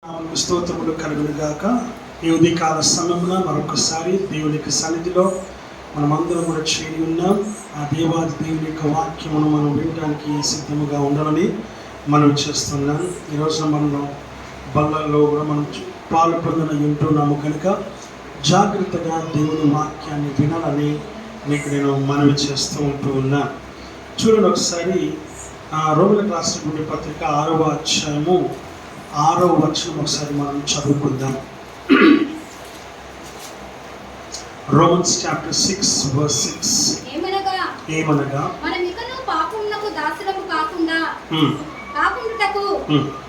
స్తోత్రములు కలుగును గాక. ఈ ఉదయకాల సమయమున మరొకసారి దేవునికి సన్నిధిలో మనమందరం కూడా చేరి ఉన్నాం. ఆ దేవాది దేవుని యొక్క వాక్యమును మనం వినడానికి సిద్ధముగా ఉండాలని మనం చేస్తున్నాం. ఈరోజున మనం బల్లల్లో కూడా మనం పాలు పొందిన ఉంటున్నాము కనుక జాగ్రత్తగా దేవుని వాక్యాన్ని వినాలని మీకు నేను మనవి చేస్తూ ఉన్నా. చూడండి ఒకసారి రోమిలకు రాసినటువంటి పత్రిక 6వ అధ్యాయము 6వ వచనం ఒకసారి మనం చదువుకుందాం. Romans chapter 6 verse 6. ఏమనగా మనమికను పాపమునకు దాసులము కాకుండాటకు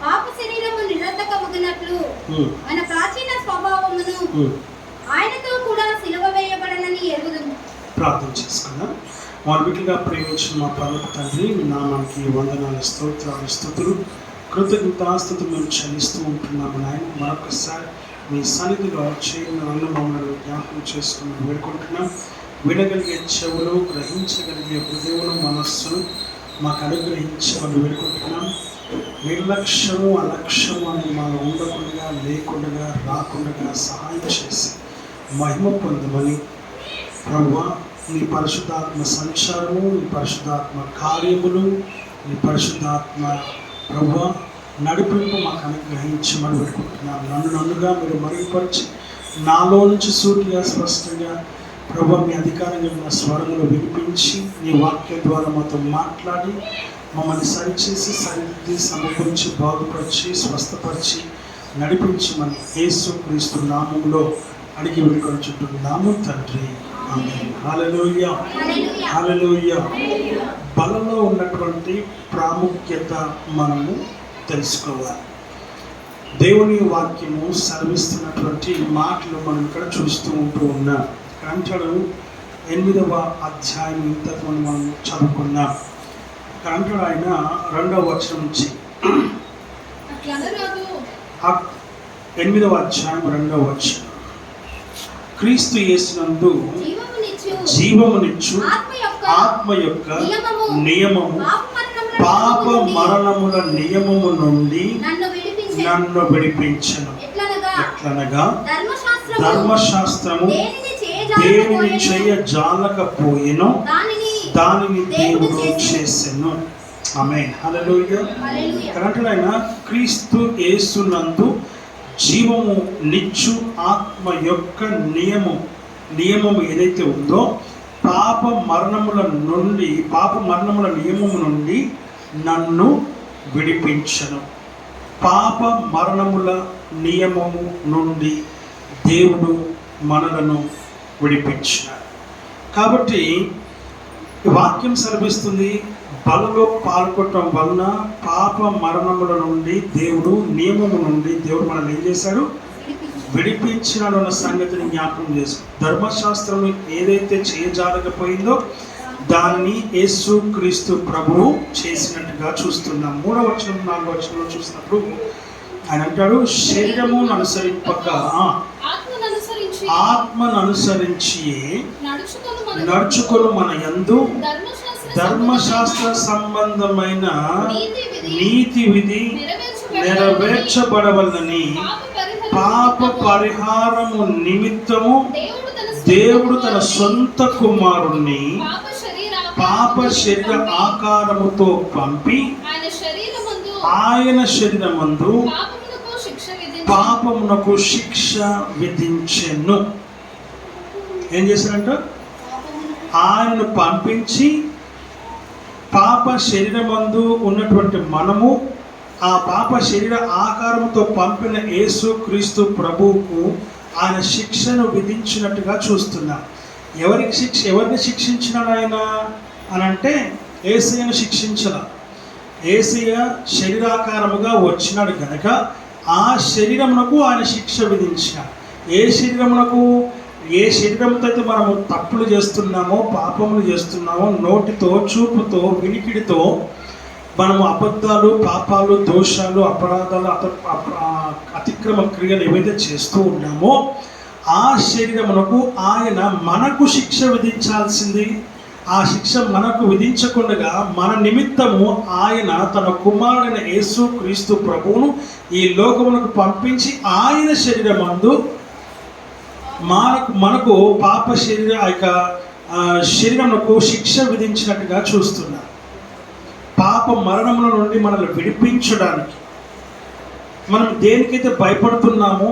పాప శరీరము నిరర్ధకమగునట్లు మన ప్రాచీన స్వభావమును ఆయనతో కూడా సిలువ వేయబడనని ఎరుగుదుము. ప్రార్థన చేసుకుందాం. వారిగా ప్రేమించిన మా పరలోక తండ్రి, మీ నామానికి వందనాలు, స్తోత్రాలు, స్తుతులు, కృతజ్ఞతాస్తుతులు మేము చెల్లిస్తూ ఉంటున్నాము నాయన. మరొకసారి మీ సన్నిధిలో చేరిన నన్ను మమ్మల్ని జ్ఞాపకం చేసుకుని వేడుకుంటున్నాం. వినగలిగే చెవులు, గ్రహించగలిగే హృదయములు, మనస్సును మాకు అనుగ్రహించమని వేడుకుంటున్నాం. నిర్లక్ష్యము అలక్ష్యము అని మాకు ఉండకుండా, లేకుండా, రాకుండా సహాయం చేసి మహిమ పొందమని ప్రభువా, నీ పరిశుద్ధాత్మ సంచారము, నీ పరిశుద్ధాత్మ కార్యములు, నీ పరిశుద్ధాత్మ ప్రభువా నడిపింపు మాకు అనుగ్రహించమని పెట్టుకుంటున్నాను. నన్నుగా మీరు మరుగుపరిచి నాలో నుంచి సూటిగా స్పష్టంగా ప్రభువా మీ అధికారంగా ఉన్న స్వరములు వినిపించి నీ వాక్యం ద్వారా మాతో మాట్లాడి మమ్మల్ని సరిచేసి సరిదిద్ది సమకూర్చి బాగుపరిచి స్వస్థపరిచి నడిపించమని యేసు క్రీస్తు నామములో అడిగి వేడుకొనుచున్నాము తండ్రి. ఆమేన్. హల్లెలూయా, హల్లెలూయా. బలలో ఉన్నటువంటి ప్రాముఖ్యత మనము తెలుసుకోవాలి. దేవుని వాక్యము సెలవిస్తున్నటువంటి మాటలు మనం ఇక్కడ చూస్తూ ఉన్నాం. అంటాడు 8వ అధ్యాయం ఇంతకుముందు మనం చదువుకున్నాం. అంటాడు ఆయన 2వ వచనం నుంచి 8వ అధ్యాయం 2వ వచనం, క్రీస్తు యేసునందు జీవమునిచ్చు ఆత్మ యొక్క నియమము పాప మరణముల నియమము నుండి నన్ను విడిపించను. ఎట్లనగా ధర్మశాస్త్రము దేనిని చేయ జాలకపోయెనో దానిని దేవుడు చేసెను. ఆమేన్. హల్లెలూయా. కరెక్ట్గా క్రీస్తు యేసునందు జీవము నిచ్చు ఆత్మ యొక్క నియమము ఏదైతే ఉందో పాప మరణముల నియమము నుండి నన్ను విడిపించను. పాప మరణముల నియమము నుండి దేవుడు మనలను విడిపించినాడు. కాబట్టి వాక్యం సెలవిస్తుంది, బలలో పాల్గొనడం వలన పాప మరణముల నుండి నియమము నుండి దేవుడు మనల్ని ఏం చేశాడు? విడిపించినాడు అన్న సంగతిని జ్ఞాపకం చేశాడు. ధర్మశాస్త్రం ఏదైతే చేయజాలకపోయిందో దాన్ని యేసు క్రీస్తు ప్రభువు చేసినట్టుగా చూస్తున్నాం. 3వ వచనం 4వ వచనంలో చూసినప్పుడు ఆయన అంటాడు, శరీరమును అనుసరింపక ఆత్మను అనుసరించి నడుచుకొని మన యందు ధర్మశాస్త్ర సంబంధమైన నీతి విధి నెరవేర్చబడవలనని పాప పరిహారము నిమిత్తము దేవుడు తన సొంత కుమారుణ్ణి పాప శరీర ఆకారముతో పంపి ఆయన శరీరమందు పాపమునకు శిక్ష విధించెను. ఏం చేశారంట? ఆయనను పంపించి పాప శరీరమందు ఉన్నటువంటి మనము ఆ పాప శరీర ఆకారంతో పంపిన యేసు క్రీస్తు ప్రభువుకు ఆయన శిక్షను విధించినట్టుగా చూస్తున్నాం. ఎవరిని శిక్షించినాడు ఆయన అని అంటే యేసయ్యను శిక్షించాల. యేసయ్య శరీరాకారముగా వచ్చినాడు కనుక ఆ శరీరమునకు ఆయన శిక్ష విధించినాడు. ఏ శరీరంతో అయితే మనము తప్పులు చేస్తున్నామో, పాపములు చేస్తున్నామో, నోటితో, చూపుతో, వినికిడితో మనము అబద్ధాలు, పాపాలు, దోషాలు, అపరాధాలు, అతిక్రమ క్రియలు ఏవైతే చేస్తూ ఉన్నామో ఆ శరీరమునకు ఆయన మనకు శిక్ష విధించాల్సింది. ఆ శిక్ష మనకు విధించకుండా మన నిమిత్తము ఆయన తన కుమారుడైన యేసు క్రీస్తు ప్రభువును ఈ లోకమునకు పంపించి ఆయన శరీరమందు మనకు పాప శరీరమునకు శిక్ష విధించినట్టుగా చూస్తున్నారు. పాప మరణముల నుండి మనల్ని విడిపించడానికి మనం దేనికైతే భయపడుతున్నామో,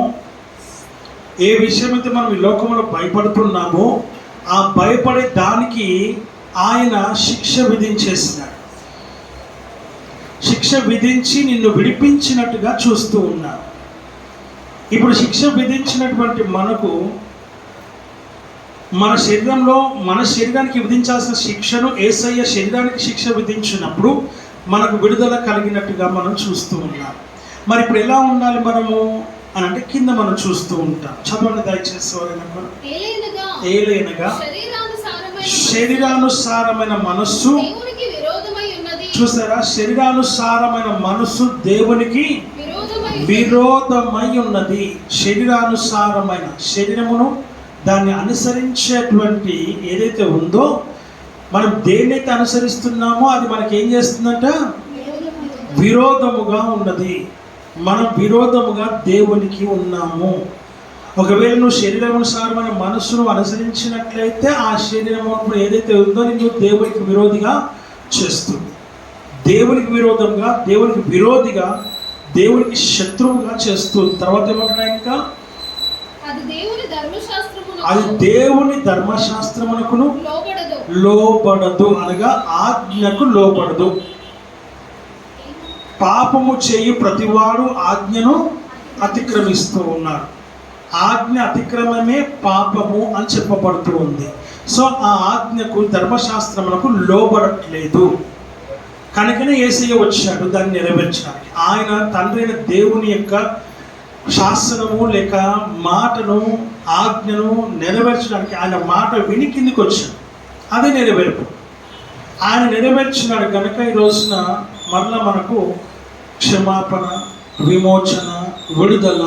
ఏ విషయమైతే మనం ఈ లోకంలో భయపడుతున్నామో ఆ భయపడే దానికి ఆయన శిక్ష విధించేసినాడు. శిక్ష విధించి నిన్ను విడిపించినట్టుగా చూస్తూ ఉన్నాడు. ఇప్పుడు శిక్ష విధించినటువంటి మనకు మన శరీరానికి విధించాల్సిన శిక్షను యేసయ్య శరీరానికి శిక్ష విధించినప్పుడు మనకు విడుదల కలిగినట్టుగా మనం చూస్తూ ఉన్నాం. మరి ఇప్పుడు ఎలా ఉండాలి మనము అని అంటే కింద మనం చూస్తూ ఉంటాం. చదవండి దయచేసి. ఏలైనగా శరీరానుసారమైన మనస్సు, చూసారా, శరీరానుసారమైన మనస్సు దేవునికి విరోధమై ఉన్నది. శరీరానుసారమైన శరీరమును దాన్ని అనుసరించేటువంటి ఏదైతే ఉందో, మనం దేన్నైతే అనుసరిస్తున్నామో అది మనకి ఏం చేస్తుందంట? విరోధముగా ఉన్నది. మనం విరోధముగా దేవునికి ఉన్నాము. ఒకవేళ నువ్వు శరీరానుసారమైన మనస్సును అనుసరించినట్లయితే ఆ శరీరం ఏదైతే ఉందో నువ్వు దేవునికి విరోధిగా చేస్తుంది. దేవునికి విరోధంగా, దేవునికి విరోధిగా, దేవునికి శత్రువుగా చేస్తుంది. తర్వాత ఏమంటున్నా ఇంకా? అది దేవుని ధర్మశాస్త్రమునకును లోబడదు, అనగా ఆజ్ఞకు లోబడదు. పాపము చేయు ప్రతివాడు ఆజ్ఞను అతిక్రమిస్తూ ఉన్నాడు. ఆజ్ఞ అతిక్రమమే పాపము అని చెప్పబడుతూ ఉంది. సో ఆ ఆజ్ఞకు, ధర్మశాస్త్రమునకు లోబడట్లేదు. కనుకనే యేసయ్య వచ్చాడు దాన్ని నెరవేర్చడానికి. ఆయన తండ్రి అయిన దేవుని యొక్క శాసనము లేక మాటను, ఆజ్ఞను నెరవేర్చడానికి ఆయన మాట విని కిందికి వచ్చాడు. అదే నెరవేర్పు. ఆయన నెరవేర్చినాడు కనుక ఈ రోజున మరలా మనకు క్షమాపణ, విమోచన, విడుదల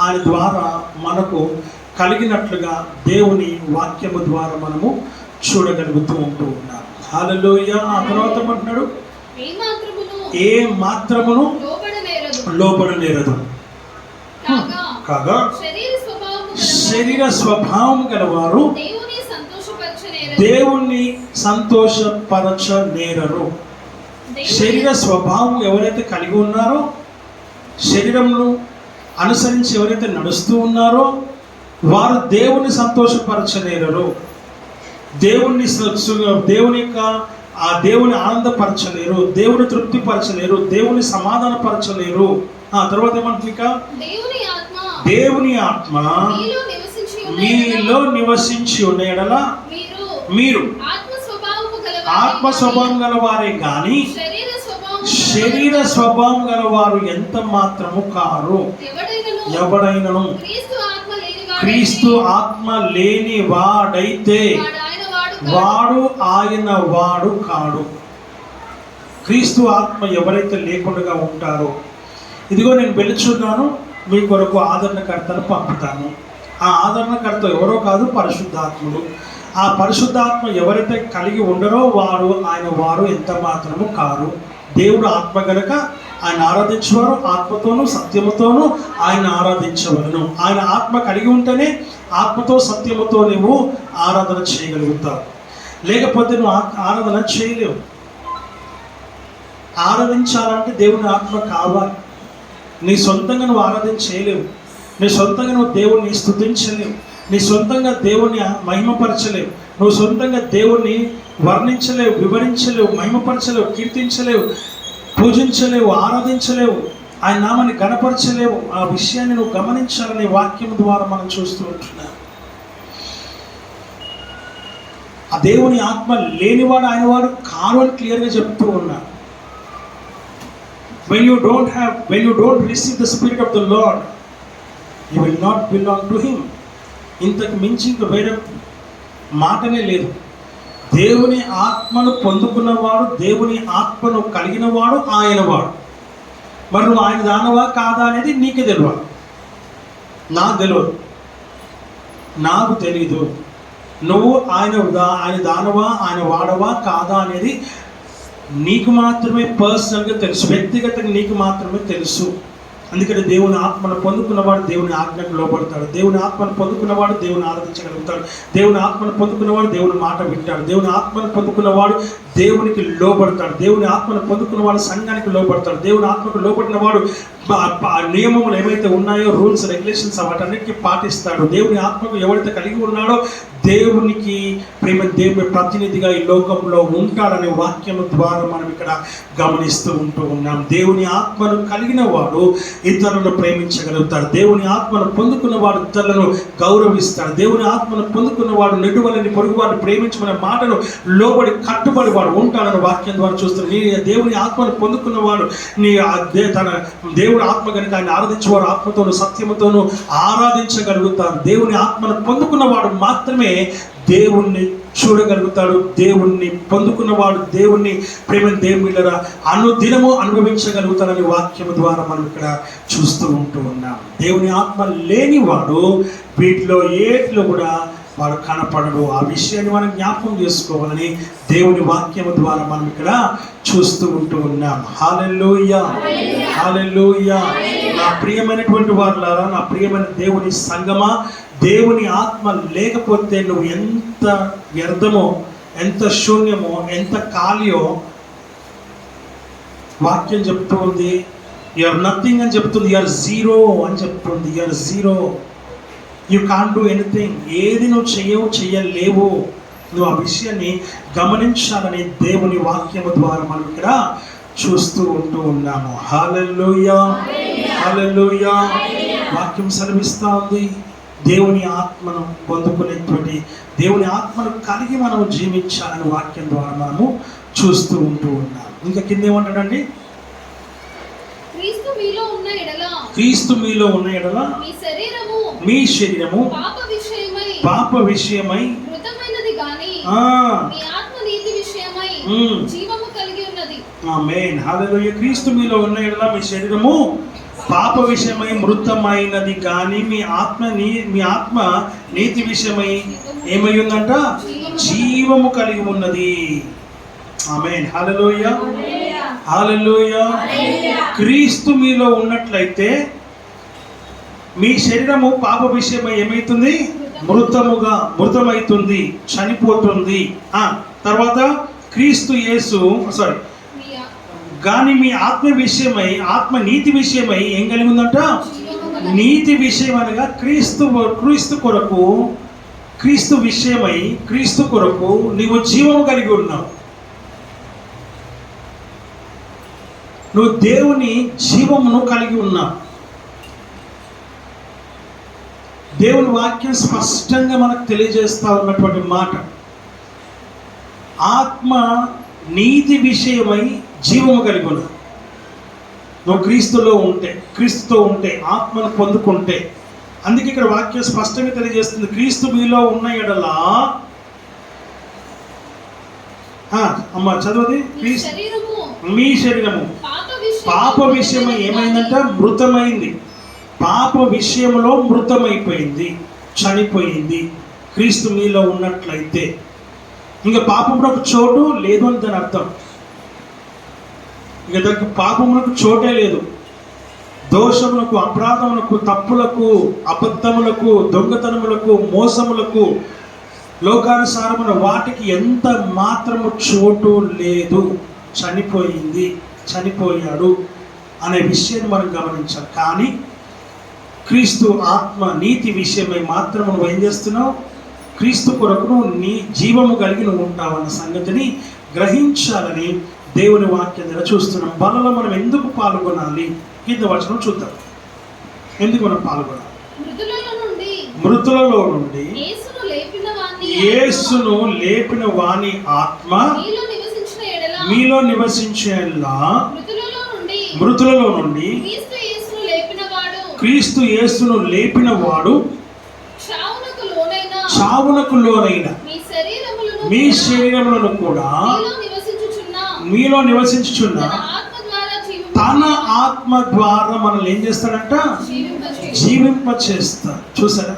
ఆయన ద్వారా మనకు కలిగినట్లుగా దేవుని వాక్యము ద్వారా మనము చూడగలుగుతూ ఉంటూ ఉన్నాం. హల్లెలూయా. ఆ తర్వాత అంటున్నాడు, ఏ మాత్రమును లోబడనేరదు, కాగా శరీర స్వభావం గలవారు దేవుణ్ణి సంతోషపరచనేరరు. శరీర స్వభావం ఎవరైతే కలిగి ఉన్నారో, శరీరంను అనుసరించి ఎవరైతే నడుస్తూ ఉన్నారో వారు దేవుని సంతోషపరచలేరు. దేవుని ఆనందపరచలేరు, దేవుని తృప్తిపరచలేరు, దేవుని సమాధానపరచలేరు. తర్వాత ఏమంటుంది? దేవుని ఆత్మ మీలో నివసించి ఉన్న ఎడల మీరు ఆత్మ స్వభావం గలవారే గాని శరీర స్వభావం గలవారు ఎంత మాత్రము కారు. ఎవడైనను క్రీస్తు ఆత్మ లేని వాడైతే వాడు ఆయన వాడు కాడు. క్రీస్తు ఆత్మ ఎవరైతే లేకుండా ఉంటారో, ఇదిగో నేను వెలుచున్నాను, మీ కొరకు ఆదరణకర్తను పంపుతాను. ఆ ఆదరణకర్త ఎవరో కాదు, పరిశుద్ధాత్ముడు. ఆ పరిశుద్ధాత్మ ఎవరైతే కలిగి ఉండరో వారు ఎంత మాత్రము కారు. దేవుడు ఆత్మ గనక ఆయన ఆరాధించేవారు ఆత్మతోనూ సత్యముతోనూ ఆయన ఆరాధించవలను. ఆయన ఆత్మ కలిగి ఉంటేనే ఆత్మతో సత్యముతో నువ్వు ఆరాధన చేయగలుగుతావు. లేకపోతే నువ్వు ఆరాధన చేయలేవు. ఆరాధించాలంటే దేవుని ఆత్మ కావాలి. నీ సొంతంగా నువ్వు ఆరాధన చేయలేవు. నీ సొంతంగా నువ్వు దేవుణ్ణి స్తుతించలేవు. నీ సొంతంగా దేవుణ్ణి మహిమపరచలేవు. నువ్వు సొంతంగా దేవుణ్ణి వర్ణించలేవు, వివరించలేవు, మహిమపరచలేవు, కీర్తించలేవు, పూజించలేవు, ఆరాధించలేవు, ఆయన నామాన్ని గణపరచలేవు. ఆ విషయాన్ని నువ్వు గమనించాలని వాక్యం ద్వారా మనం చూస్తూ ఉంటున్నాం. ఆ దేవుని ఆత్మ లేనివాడు ఆయన వాడు కారు అని క్లియర్గా చెప్తూ ఉన్నాడు. when you don't receive the spirit of the Lord, you will not belong to him. ఇంతకు మించి ఇంక వేరే మాటనే లేదు. దేవుని ఆత్మను పొందుకున్నవాడు, దేవుని ఆత్మను కలిగినవాడు ఆయనవాడు. మరి నువ్వు ఆయన దానవా కాదా అనేది నీకే తెలియాలి. నాకు తెలియదు, నాకు తెలీదు. నువ్వు ఆయన దానవా, ఆయన వాడవా కాదా అనేది నీకు మాత్రమే పర్సనల్గా తెలుసు, వ్యక్తిగతంగా నీకు మాత్రమే తెలుసు. అందుకని దేవుని ఆత్మను పొందుకున్నవాడు దేవుని ఆజ్ఞకు లోబడతాడు. దేవుని ఆత్మను పొందుకున్నవాడు దేవుని ఆరాధించగలుగుతాడు. దేవుని ఆత్మను పొందుకున్నవాడు దేవుని మాట వింటాడు. దేవుని ఆత్మను పొందుకున్నవాడు దేవునికి లోబడతాడు. దేవుని ఆత్మను పొందుకున్నవాడు సంఘానికి లోబడతాడు. దేవుని ఆత్మకు లోబడిన వాడు నియమములు ఏవైతే ఉన్నాయో, రూల్స్ రెగ్యులేషన్స్, వాటన్నిటికీ పాటిస్తాడు. దేవుని ఆత్మకు ఎవరైతే కలిగి ఉన్నాడో దేవునికి దేవుని ప్రతినిధిగా ఈ లోకంలో ఉంటాడనే వాక్యం ద్వారా మనం ఇక్కడ గమనిస్తూ ఉన్నాం. దేవుని ఆత్మను కలిగిన వాడు ఇతరులను ప్రేమించగలుగుతాడు. దేవుని ఆత్మను పొందుకున్నవాడు ఇతరులను గౌరవిస్తాడు. దేవుని ఆత్మను పొందుకున్నవాడు నెడువలని పొరుగు వాడిని ప్రేమించుకునే మాటను లోబడి కట్టుబడి వాడు ఉంటాడని వాక్యం ద్వారా చూస్తాడు. నీ దేవుని ఆత్మను పొందుకున్నవాడు తన దేవుని ఆత్మ కనుక ఆయన ఆరాధించేవాడు ఆత్మతోను సత్యముతోను ఆరాధించగలుగుతాడు. దేవుని ఆత్మను పొందుకున్నవాడు మాత్రమే దేవుణ్ణి చూడగలుగుతాడు. దేవుణ్ణి పొందుకున్నవాడు దేవుణ్ణి దేవుళ్ళరా అనుదినము అనుభవించగలుగుతాడని వాక్యము ద్వారా మనం ఇక్కడ చూస్తూ ఉన్నాం. దేవుని ఆత్మ లేనివాడు వీటిలో ఏట్లో కూడా వాడు కనపడడు. ఆ విషయాన్ని మనం జ్ఞాపకం చేసుకోవాలని దేవుని వాక్యము ద్వారా మనం ఇక్కడ చూస్తూ ఉన్నాం. హల్లెలూయా, హల్లెలూయా. నా ప్రియమైనటువంటి వారులారా, నా ప్రియమైన దేవుని సంగమా, దేవుని ఆత్మ లేకపోతే నువ్వు ఎంత వ్యర్థమో, ఎంత శూన్యమో, ఎంత ఖాళీయో వాక్యం చెప్తూ ఉంది. యు ఆర్ నథింగ్ అని చెప్తుంది. యు ఆర్ జీరో అని చెప్తుంది. You are zero, you can't do anything. ఏది నువ్వు చేయలేవు. నువ్వు ఆ విషయాన్ని గమనించాలని దేవుని వాక్యము ద్వారా మనం ఇక్కడ చూస్తూ ఉన్నాము. హల్లెలూయా, హల్లెలూయా. వాక్యం సెలవిస్తూ ఉంది దేవుని ఆత్మను పొందుకునేటువంటి, దేవుని ఆత్మను కలిగి మనం జీవించాలని వాక్యం ద్వారా మనము చూస్తూ ఉన్నాం. ఇంకా కింద ఏమంటాడండి? క్రీస్తు మీలో ఉన్న ఎడల మీ శరీరము పాప విషయమై మృతమైనది గాని మీ ఆత్మ నీతి విషయమై జీవము కలిగి ఉన్నది. ఆమేన్, హల్లెలూయా. క్రీస్తు మీలో ఉన్న ఎడల మీ శరీరము పాప విషయమై మృతమైనది గాని మీ ఆత్మ నీతి విషయమై ఏమై ఉందంట? జీవము కలిగి ఉన్నది. ఆమేన్, హల్లెలూయా, హల్లెలూయా. క్రీస్తు మీలో ఉన్నట్లయితే మీ శరీరము పాప విషయమై ఏమైతుంది? మృతమైతుంది, చనిపోతుంది. తర్వాత క్రీస్తు యేసు కానీ మీ ఆత్మ నీతి విషయమై ఏం కలిగి ఉందంట? నీతి విషయం అనగా క్రీస్తు కొరకు నీవు జీవము కలిగి ఉన్నావు. నువ్వు దేవుని జీవమును కలిగి ఉన్నావు. దేవుని వాక్యం స్పష్టంగా మనకు తెలియజేస్తా ఉన్నటువంటి మాట, ఆత్మ నీతి విషయమై జీవము కలిగి ఉన్నావు. నువ్వు క్రీస్తుతో ఉంటే ఆత్మను పొందుకుంటే. అందుకే ఇక్కడ వాక్యం స్పష్టంగా తెలియజేస్తుంది, క్రీస్తు మీలో ఉన్న ఎడల అమ్మ చదవది, మీ శరీరము పాప విషయమై ఏమైందంట? మృతమైంది. పాప విషయంలో మృతమైపోయింది, చనిపోయింది. క్రీస్తు మీలో ఉన్నట్లయితే ఇంకా పాపమునకు చోటు లేదు అని దాని అర్థం. ఇక దానికి పాపమునకు చోటే లేదు. దోషములకు, అపరాధములకు, తప్పులకు, అబద్ధములకు, దొంగతనములకు, మోసములకు, లోకానుసారమైన వాటికి ఎంత మాత్రము చోటు లేదు. చనిపోయాడు అనే విషయాన్ని మనం గమనించాలి. కానీ క్రీస్తు ఆత్మ నీతి విషయమై మాత్రం నువ్వు ఏం చేస్తున్నావు? క్రీస్తు కొరకు నీ జీవము కలిగి నువ్వు ఉంటావు అన్న సంగతిని గ్రహించాలని దేవుని వాక్యం ద్వారా చూస్తున్నాం. బలలో మనం ఎందుకు పాల్గొనాలి? కింద వచనం చూద్దాం. ఎందుకు మనం పాల్గొనాలి? మృతులలో నుండి యేసును లేపిన వాని ఆత్మ మీలో నివసించేలా, మృతులలో నుండి క్రీస్తు యేసును లేపిన వాడు చావునకు లోనైన మీ శరీరములను కూడా మీలో నివసించుచున్న తన ఆత్మ ద్వారా మనల్ని ఏం చేస్తాడంట? జీవింప చేస్తాడు. చూసారా?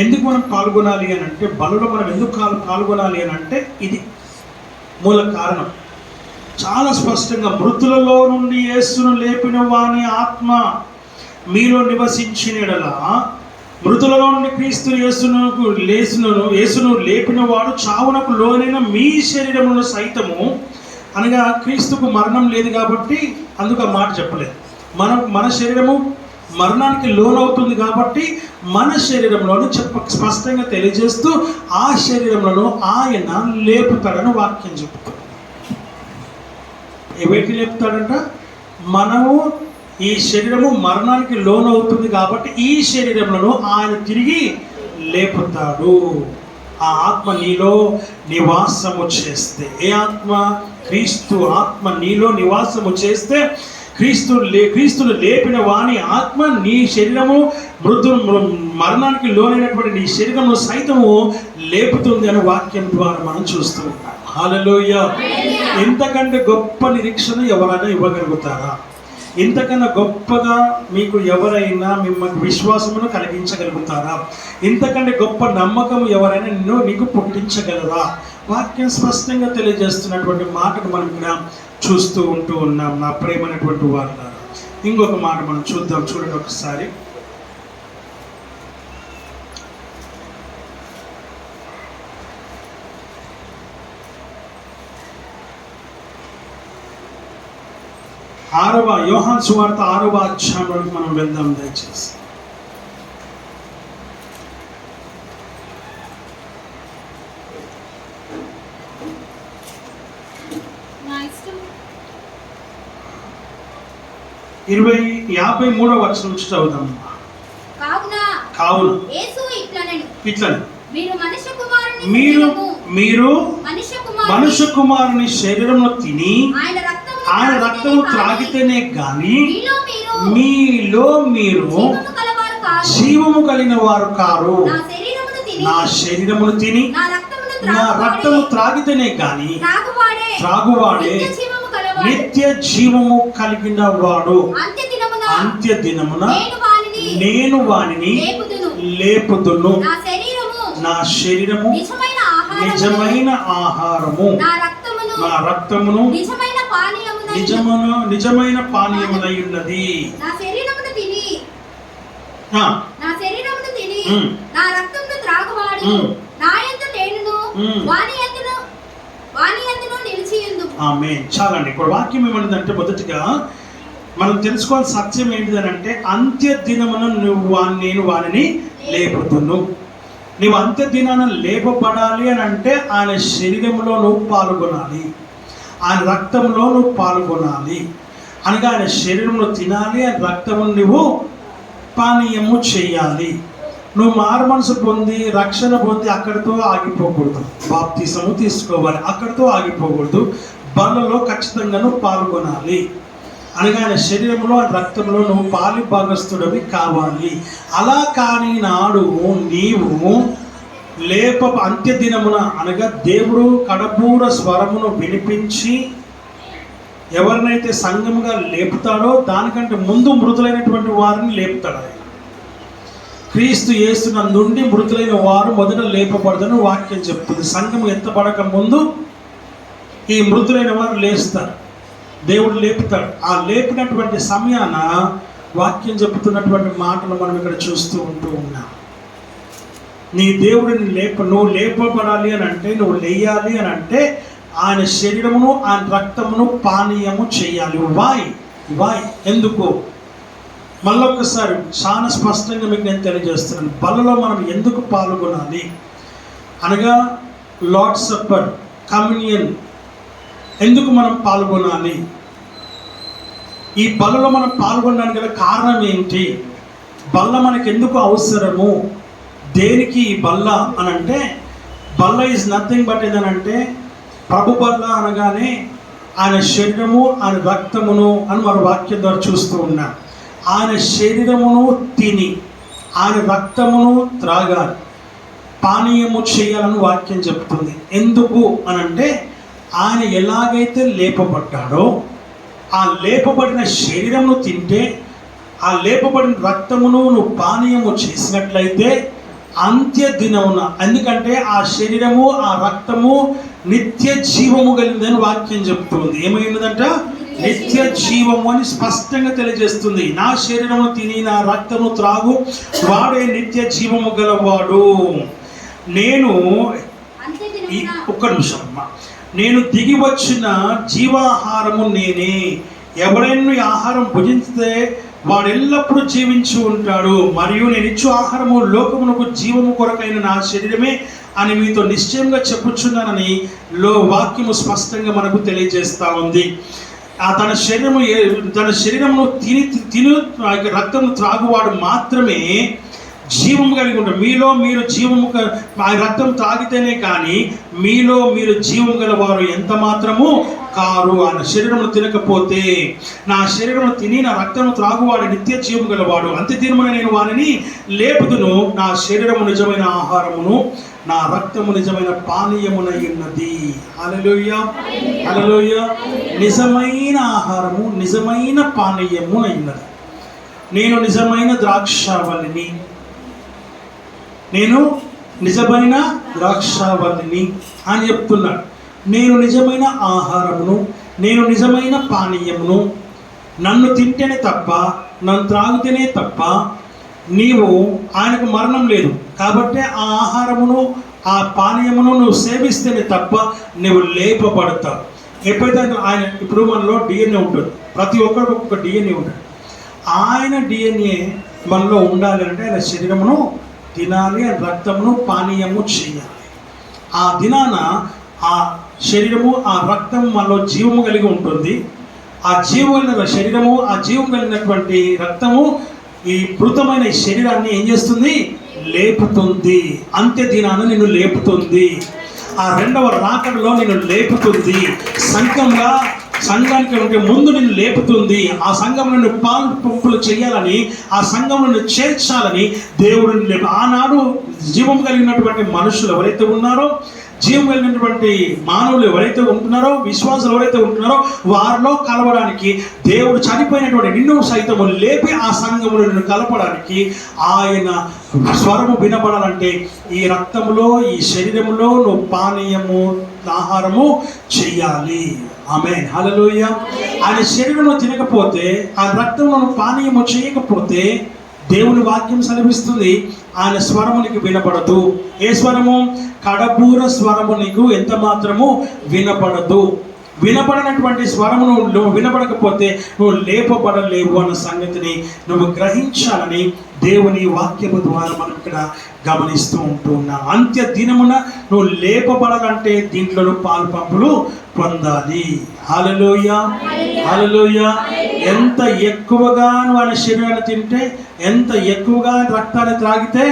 ఎందుకు మనం పాల్గొనాలి అని అంటే, బలలో మనం ఎందుకు పాల్గొనాలి అని అంటే ఇది మూల కారణం. చాలా స్పష్టంగా, మృతులలో నుండి యేసును లేపిన వాని ఆత్మ మీలో నివసించిన యెడల, మృతులలో నుండి క్రీస్తు యేసును లేపిన వాడు చావునకు లోనైన మీ శరీరమును సైతము, అనగా క్రీస్తుకు మరణం లేదు కాబట్టి అందుకు ఆ మాట చెప్పలేదు. మన శరీరము మరణానికి లోనవుతుంది కాబట్టి మన శరీరంలోని స్పష్టంగా తెలియజేస్తూ ఆ శరీరంలో ఆయన లేపుతాడని వాక్యం చెప్తాడు. ఏవేటి లేపుతాడంట? మనము ఈ శరీరము మరణానికి లోనవుతుంది కాబట్టి ఈ శరీరంలో ఆయన తిరిగి లేపుతాడు. ఆ ఆత్మ నీలో నివాసము చేస్తే, ఏ ఆత్మ? క్రీస్తు ఆత్మ నీలో నివాసము చేస్తే, క్రీస్తును లేపిన వాని ఆత్మ నీ శరీరము మరణానికి లోనైనటువంటి నీ శరీరము సైతము లేపుతుంది అని వాక్యం ద్వారా మనం చూస్తూ ఉంటాం. హల్లెలూయా! ఇంతకంటే గొప్ప నిరీక్షణ ఎవరైనా ఇవ్వగలుగుతారా? ఇంతకన్నా గొప్పగా మీకు ఎవరైనా మిమ్మల్ని విశ్వాసమును కలిగించగలుగుతారా? ఇంతకంటే గొప్ప నమ్మకం ఎవరైనా నీకు పుట్టించగలరా? వాక్యం స్పష్టంగా తెలియజేస్తున్నటువంటి మాటను మనం ఇక్కడ చూస్తూ ఉంటూ ఉన్నాం. నా ప్రేమైనటువంటి వారులారా, ఇంకొక మాట మనం చూద్దాం. చూడండి ఒకసారి. యోహాను సువార్త 6వ అధ్యాయంలోకి మనం వెళ్దాం దయచేసి. నా 53వ వచనం నుంచి చదువుదాం. కావున ఇట్లని మీరు మనుష్య కుమారుని శరీరంలో తిని ఆయన రక్తము త్రాగితేనే గాని మీలో మీరు జీవము కలిగిన వారు కారు. నా శరీరమును తిని నా రక్తము త్రాగితేనే గాని త్రాగువాడే నిత్య జీవము కలిగిన వాడు. అంత్య దినమున నేను వానిని లేపుదును. నా శరీరము నిజమైన ఆహారము, నా రక్తమును నిజమైన పానీయమునై ఉన్నది. నా శరీరమును తిని నా రక్తమును త్రాగువాడు నా యందు నేనును వాని యందును నిలిచియుందు. ఆమేన్. చాలండి. ఇప్పుడు వాక్యం ఏమంటుందంటే, మొదటిగా మనం తెలుసుకోవాల్సిన సత్యం ఏంటిదనంటే, అంత్య దినమున నేను వానిని లేపుదును. నువ్వు అంత్య దినాన లేపబడాలి అని అంటే ఆయన శరీరంలో నువ్వు పాల్గొనాలి, ఆయన రక్తంలో నువ్వు పాల్గొనాలి. అనగా ఆయన శరీరంలో తినాలి, ఆయన రక్తమును నువ్వు పానీయము చేయాలి. నువ్వు మారు మనసు పొంది రక్షణ పొంది అక్కడితో ఆగిపోకూడదు. బాప్తిసము తీసుకోవాలి, అక్కడితో ఆగిపోకూడదు. బలలో ఖచ్చితంగా నువ్వు పాల్గొనాలి. అనగా ఆయన శరీరంలో ఆయన రక్తంలో నువ్వు పాలి భాగస్థుడవి కావాలి. అలా కాని నాడు నీవు అంత్య దినమున, అనగా దేవుడు కడబూర స్వరమును వినిపించి ఎవరినైతే సంఘముగా లేపుతాడో దానికంటే ముందు మృతులైనటువంటి వారిని లేపుతాడు ఆయన. క్రీస్తు యేసునందుండి మృతులైన వారు మొదట లేపబడదని వాక్యం చెప్తుంది. సంఘము ఎత్తబడక ముందు ఈ మృతులైన వారు లేస్తారు, దేవుడు లేపుతాడు. ఆ లేపినటువంటి సమయాన వాక్యం చెప్తున్నటువంటి మాటలు మనం ఇక్కడ చూస్తూ ఉంటూ ఉన్నాం. నీ దేవుడిని నువ్వు లేపబడాలి అని అంటే, నువ్వు లేయాలి అని అంటే ఆయన శరీరమును ఆయన రక్తమును పానీయము చేయాలి. వాయ్ ఎందుకు? మళ్ళొక్కసారి చాలా స్పష్టంగా మీకు నేను తెలియజేస్తున్నాను. బలలో మనం ఎందుకు పాల్గొనాలి అనగా, లార్డ్ సప్పర్, కమ్యూనియన్ ఎందుకు మనం పాల్గొనాలి? ఈ బలలో మనం పాల్గొనడానికి గల కారణం ఏంటి? బల్ల మనకు ఎందుకు అవసరము? దేనికి ఈ బల్ల అని అంటే, బల్ల ఈజ్ నథింగ్ బట్ ఏదనంటే, ప్రభు బల్ల అనగానే ఆయన శరీరము ఆయన రక్తమును అని మన వాక్యం ద్వారా చూస్తూ ఉన్నాం. ఆయన శరీరమును తిని ఆయన రక్తమును త్రాగాలి, పానీయము చేయాలని వాక్యం చెప్తుంది. ఎందుకు అనంటే, ఆయన ఎలాగైతే లేపబడ్డాడో ఆ లేపబడిన శరీరమును తింటే, ఆ లేపబడిన రక్తమును నువ్వు పానీయము చేసినట్లయితే అంత్య దినమున, ఎందుకంటే ఆ శరీరము ఆ రక్తము నిత్య జీవము కలిగిందని వాక్యం చెప్తుంది. ఏమైందంట? నిత్య జీవము అని స్పష్టంగా తెలియజేస్తుంది. నా శరీరము తిని నా రక్తము త్రాగు వాడే నిత్య జీవము గలవాడు. నేను ఒక్క నిమిషం అమ్మా, నేను దిగి వచ్చిన జీవాహారము నేనే. ఎవరైనా ఈ ఆహారం భుజిస్తే వాడు ఎల్లప్పుడూ జీవించి ఉంటాడు. మరియు నేను ఇచ్చు ఆహారము లోకమునకు జీవము కొరకైన నా శరీరమే అని మీతో నిశ్చయంగా చెప్పుచున్నానని వాక్యము స్పష్టంగా మనకు తెలియజేస్తూ ఉంది. తన శరీరమును తిని రక్తము త్రాగువాడు మాత్రమే జీవము కలిగి ఉంటాడు. మీలో మీరు జీవము రక్తం తాగితేనే కానీ మీలో మీరు జీవము గలవారు ఎంత మాత్రము కారు. ఆయన శరీరమును తినకపోతే, నా శరీరమును తిని నా రక్తము త్రాగువాడు నిత్య జీవము గలవాడు. అంత్య దినమున నేను వారిని లేపుదును. నా శరీరము నిజమైన ఆహారమును నా రక్తము నిజమైన పానీయమునై ఉన్నది. హల్లెలూయా, హల్లెలూయా. నిజమైన ఆహారము నిజమైన పానీయమునై ఉన్నది. నేను నిజమైన ద్రాక్షావల్లిని, నేను నిజమైన ద్రాక్షావల్లిని అని చెప్తున్నాడు. నేను నిజమైన ఆహారమును, నేను నిజమైన పానీయమును. నన్ను తింటేనే తప్ప, నన్ను త్రాగితేనే తప్ప నీవు, ఆయనకు మరణం లేదు కాబట్టి ఆ ఆహారమును ఆ పానీయమును నువ్వు సేవిస్తేనే తప్ప నువ్వు లేపబడతావు. ఎప్పుడైతే ఆయన, ఇప్పుడు మనలో డిఎన్ఏ ఉంటుంది, ప్రతి ఒక్కరికి ఒక్కొక్క డిఎన్ఏ ఉంటుంది. ఆయన డిఎన్ఏ మనలో ఉండాలి అంటే ఆయన శరీరమును తినాలి, రక్తమును పానీయము చేయాలి. ఆ దినాన ఆ శరీరము ఆ రక్తం మనలో జీవము కలిగి ఉంటుంది. ఆ జీవం కలిగిన శరీరము ఆ జీవం కలిగినటువంటి రక్తము ఈ మృతమైన ఈ శరీరాన్ని ఏం చేస్తుంది? లేపుతుంది. అంత్య దినాన నిన్ను లేపుతుంది. ఆ రెండవ రాకడలో నిన్ను లేపుతుంది. సంఘానికి ఉంటే ముందు నిన్ను లేపుతుంది. ఆ సంఘంలో నువ్వు పాలు పంపులు చేయాలని, ఆ సంఘంలో నువ్వు చేర్చాలని దేవుడిని లేపు. ఆనాడు జీవం కలిగినటువంటి మనుషులు ఎవరైతే ఉన్నారో, జీవం కలిగినటువంటి మానవులు ఎవరైతే ఉంటున్నారో, విశ్వాసులు ఎవరైతే ఉంటున్నారో వారిలో కలవడానికి దేవుడు చనిపోయినటువంటి నిన్ను సైతము లేపి ఆ సంఘములో నిన్ను కలపడానికి ఆయన స్వరము వినబడాలంటే ఈ రక్తములో ఈ శరీరములో నువ్వు పానీయము ఆహారము చెయ్యాలి. ఆమేన్, హల్లెలూయా. ఆయన శరీరము తినకపోతే, ఆ రక్తమును పానీయము చేయకపోతే దేవుని వాక్యం సెలవిస్తుంది ఆయన స్వరము నీకు వినపడదు. ఏ స్వరము? కడబూర స్వరము నీకు ఎంత మాత్రము వినపడదు. వినపడనటువంటి స్వరము నువ్వు వినపడకపోతే నువ్వు లేపబడలేవు అన్న సంగతిని నువ్వు గ్రహించాలని దేవుని వాక్యము ద్వారా మనం ఇక్కడ గమనిస్తూ ఉంటున్నాం. అంత్య దినమున నువ్వు లేపబడాలంటే దీంట్లో నువ్వు పాలు పంపులు పొందాలి. హల్లెలూయా, హల్లెలూయా. ఎంత ఎక్కువగా నువ్వు ఆయన శరీరాన్ని తింటే, ఎంత ఎక్కువగా రక్తాన్ని త్రాగితే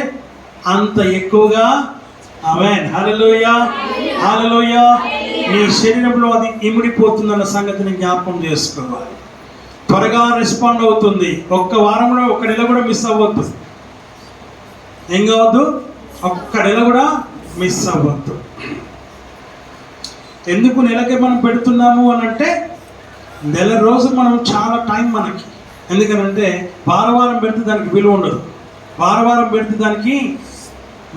అంత ఎక్కువగా, ఆమేన్, హల్లెలూయా, హల్లెలూయా, నీ శరీరంలో అది ఇమిడిపోతుందన్న సంగతిని జ్ఞాపకం చేసుకోవాలి. త్వరగా రెస్పాండ్ అవుతుంది. ఒక్క వారంలో ఒక్క నెల కూడా మిస్ అవ్వద్దు. ఏం కావద్దు? ఒక్క నెల కూడా మిస్ అవ్వద్దు. ఎందుకు నెలకే మనం పెడుతున్నాము అని అంటే, నెల రోజు మనం చాలా టైం మనకి. ఎందుకనంటే వారం పెడితే దానికి విలువ ఉండదు, వారం పెడితే దానికి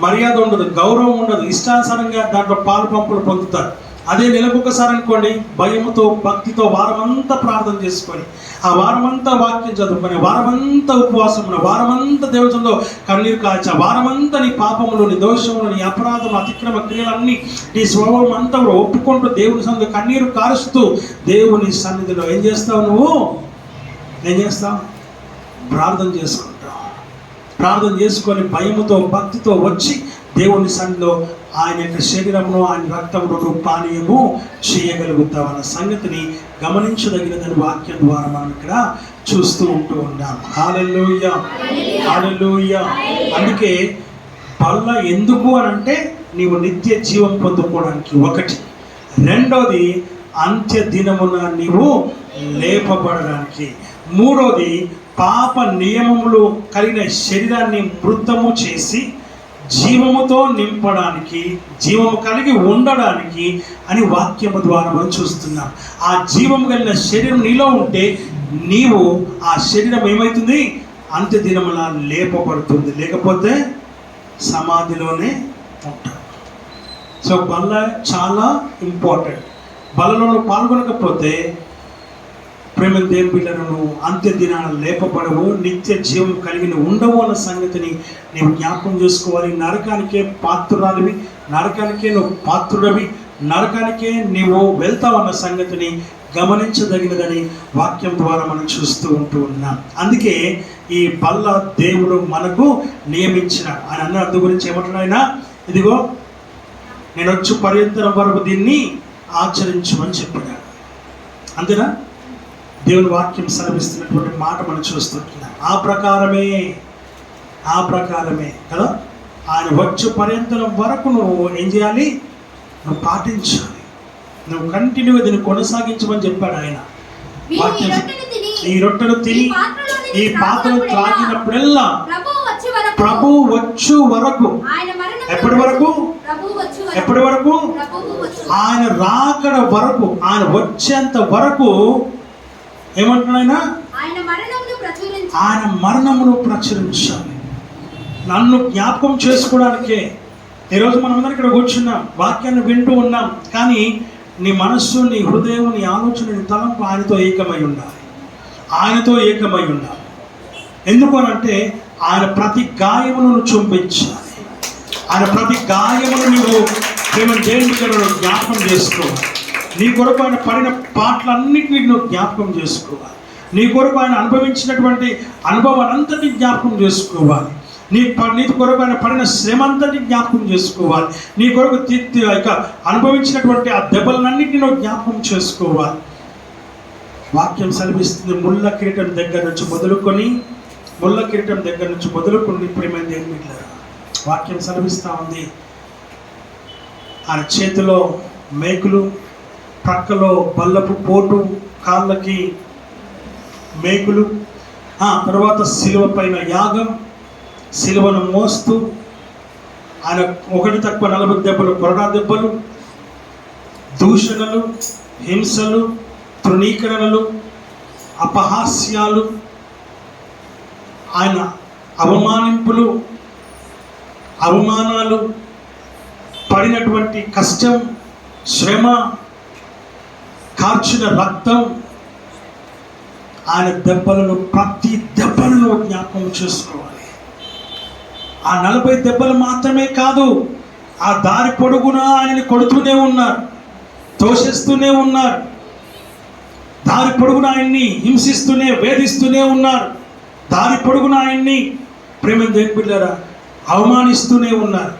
మర్యాద ఉండదు, గౌరవం ఉండదు. ఇష్టానుసారంగా దాంట్లో పాలు పంపులు పొందుతారు. అదే నెలకొకసారి అనుకోండి, భయముతో భక్తితో వారమంతా ప్రార్థన చేసుకొని, ఆ వారమంతా వాక్యం చదువుకొని, వారమంతా ఉపవాసం, వారమంతా దేవునిలో కన్నీరు కాల్చి, ఆ వారమంతా నీ పాపములు, నీ దోషములు, నీ అపరాధం, అతిక్రమ క్రియలన్నీ, నీ స్వభావం అంతా కూడా ఒప్పుకుంటూ దేవుని సన్నిధిలో కన్నీరు కారుస్తూ దేవుని సన్నిధిలో ఏం చేస్తావు? నువ్వు ఏం చేస్తావు? ప్రార్థన చేసుకుంటావు. ప్రార్థన చేసుకొని భయముతో భక్తితో వచ్చి దేవుని సన్నిధిలో ఆయన యొక్క శరీరమును ఆయన రక్తమును పానీయము చేయగలుగుతావు అన్న సంగతిని గమనించదగినదని వాక్యం ద్వారా మనం ఇక్కడ చూస్తూ ఉంటూ ఉన్నాం. హల్లెలూయా, హల్లెలూయా. అందుకే బల్ల ఎందుకు అని అంటే నీవు నిత్య జీవం పొందుకోవడానికి ఒకటి. రెండోది అంత్య దినమున నీవు లేపబడడానికి. మూడోది పాప నియమములు కలిగిన శరీరాన్ని మృతము చేసి జీవముతో నింపడానికి, జీవము కలిగి ఉండడానికి అని వాక్యము ద్వారా మనం చూస్తున్నాం. ఆ జీవము కలిగిన శరీరం నీలో ఉంటే నీవు ఆ శరీరం ఏమవుతుంది? అంత్య దినమున లేపబడుతుంది. లేకపోతే సమాధిలోనే ఉంటావు. సో బల్ల చాలా ఇంపార్టెంట్. బలలో పాల్గొనకపోతే ప్రేమ దేవుని బిడ్డలను అంత్య దినాన లేపబడవు, నిత్య జీవం కలిగిన ఉండవు అన్న సంగతిని నీవు జ్ఞాపకం చేసుకోవాలి. నరకానికే పాత్రురాలివి, నరకానికే నువ్వు పాత్రుడవి, నరకానికే నీవు వెళ్తావన్న సంగతిని గమనించదగినదని వాక్యం ద్వారా మనం చూస్తూ ఉన్నాం. అందుకే ఈ బల్ల దేవుడు మనకు నియమించిన ఆయన అన్న అందు గురించి ఏమంటున్నాయినా, ఇదిగో నేను వచ్చి పర్యంతరం వరకు దీన్ని ఆచరించమని చెప్పాడు. అంతేనా? దేవుని వాక్యం సెలవిస్తున్నటువంటి మాట మనం చూస్తున్నాం. ఆ ప్రకారమే కదా ఆయన వచ్చే పర్యంతరం వరకు నువ్వు ఏం చేయాలి? నువ్వు పాటించాలి, నువ్వు కంటిన్యూగా దీన్ని కొనసాగించమని చెప్పాడు ఆయన. ఈ రొట్టెను తిని ఈ పాత్రను త్రాగినప్పుడల్లా ప్రభు వచ్చు వరకు, ఎప్పటి వరకు? ఎప్పటి వరకు? ఆయన రాకడ వరకు, ఆయన వచ్చేంత వరకు ఏమంటున్నాయినా ఆయన మరణమును ప్రచురించాలి. నన్ను జ్ఞాపకం చేసుకోవడానికే ఈరోజు మనమందరం ఇక్కడ కూర్చున్నాం, వాక్యాన్ని వింటూ ఉన్నాం. కానీ నీ మనస్సు, నీ హృదయం, నీ ఆలోచన, నీ తలంపు ఆయనతో ఏకమై ఉండాలి, ఆయనతో ఏకమై ఉండాలి. ఎందుకు అనంటే ఆయన ప్రతి గాయమును చుంబించాలి, ఆయన ప్రతి గాయమును నువ్వు దేవుని జ్ఞాపకం చేసుకోవాలి. నీ కొరకు ఆయన పడిన పాటలన్నింటినీ నువ్వు జ్ఞాపకం చేసుకోవాలి. నీ కొరకు ఆయన అనుభవించినటువంటి అనుభవాన్ని అంతటి జ్ఞాపకం చేసుకోవాలి. నీ కొరకు ఆయన పడిన శ్రమ అంతటి జ్ఞాపకం చేసుకోవాలి. నీ కొరకు అనుభవించినటువంటి ఆ దెబ్బలన్నింటినీ నువ్వు జ్ఞాపకం చేసుకోవాలి. వాక్యం సెలవిస్తుంది, ముళ్ళ కిరీటం దగ్గర నుంచి మొదలుకొని ప్రియమైన దేవుని బిడ్డలారా, వాక్యం సెలవిస్తూ ఉంది. ఆయన చేతిలో మేకులు, ప్రక్కలో బల్లపు పోటు, కాళ్ళకి మేకులు, తర్వాత శిలువ పైన యాగం, శిలువను మోస్తూ ఆయన 1 తక్కువ 40 దెబ్బలు, కొరడా దెబ్బలు, దూషణలు, హింసలు, తృణీకరణలు, అపహాస్యాలు, ఆయన అవమానాలు, పడినటువంటి కష్టం, శ్రమ, కార్చిన రక్తం, ఆయన దెబ్బలను, ప్రతి దెబ్బలను జ్ఞాపకం చేసుకోవాలి. ఆ 40 దెబ్బలు మాత్రమే కాదు, ఆ దారి పొడుగున ఆయనని కొడుతూనే ఉన్నారు, తోసేస్తూనే ఉన్నారు, దారి పొడుగున ఆయన్ని హింసిస్తూనే, వేధిస్తూనే ఉన్నారు, దారి పొడుగున ఆయన్ని ప్రేమ దేవుని బిడ్డలారా అవమానిస్తూనే ఉన్నారు.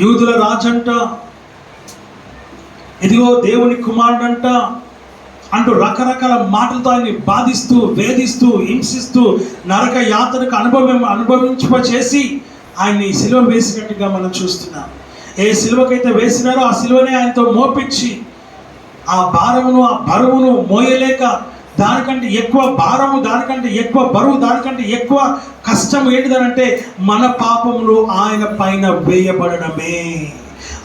యూదుల రాజంట, ఇదిగో దేవుని కుమారుడంట అంటూ రకరకాల మాటలతో ఆయన్ని బాధిస్తూ, వేధిస్తూ, హింసిస్తూ, నరక యాతనకు అనుభవించేసి ఆయన్ని సిలువ వేసినట్టుగా మనం చూస్తున్నాం. ఏ సిలువకైతే వేసినారో ఆ సిలువనే ఆయనతో మోపించి ఆ భారమును, ఆ బరువును మోయలేక, దానికంటే ఎక్కువ భారము, దానికంటే ఎక్కువ బరువు, దానికంటే ఎక్కువ కష్టం ఏంటిదనంటే మన పాపములు ఆయన పైన వేయబడడమే.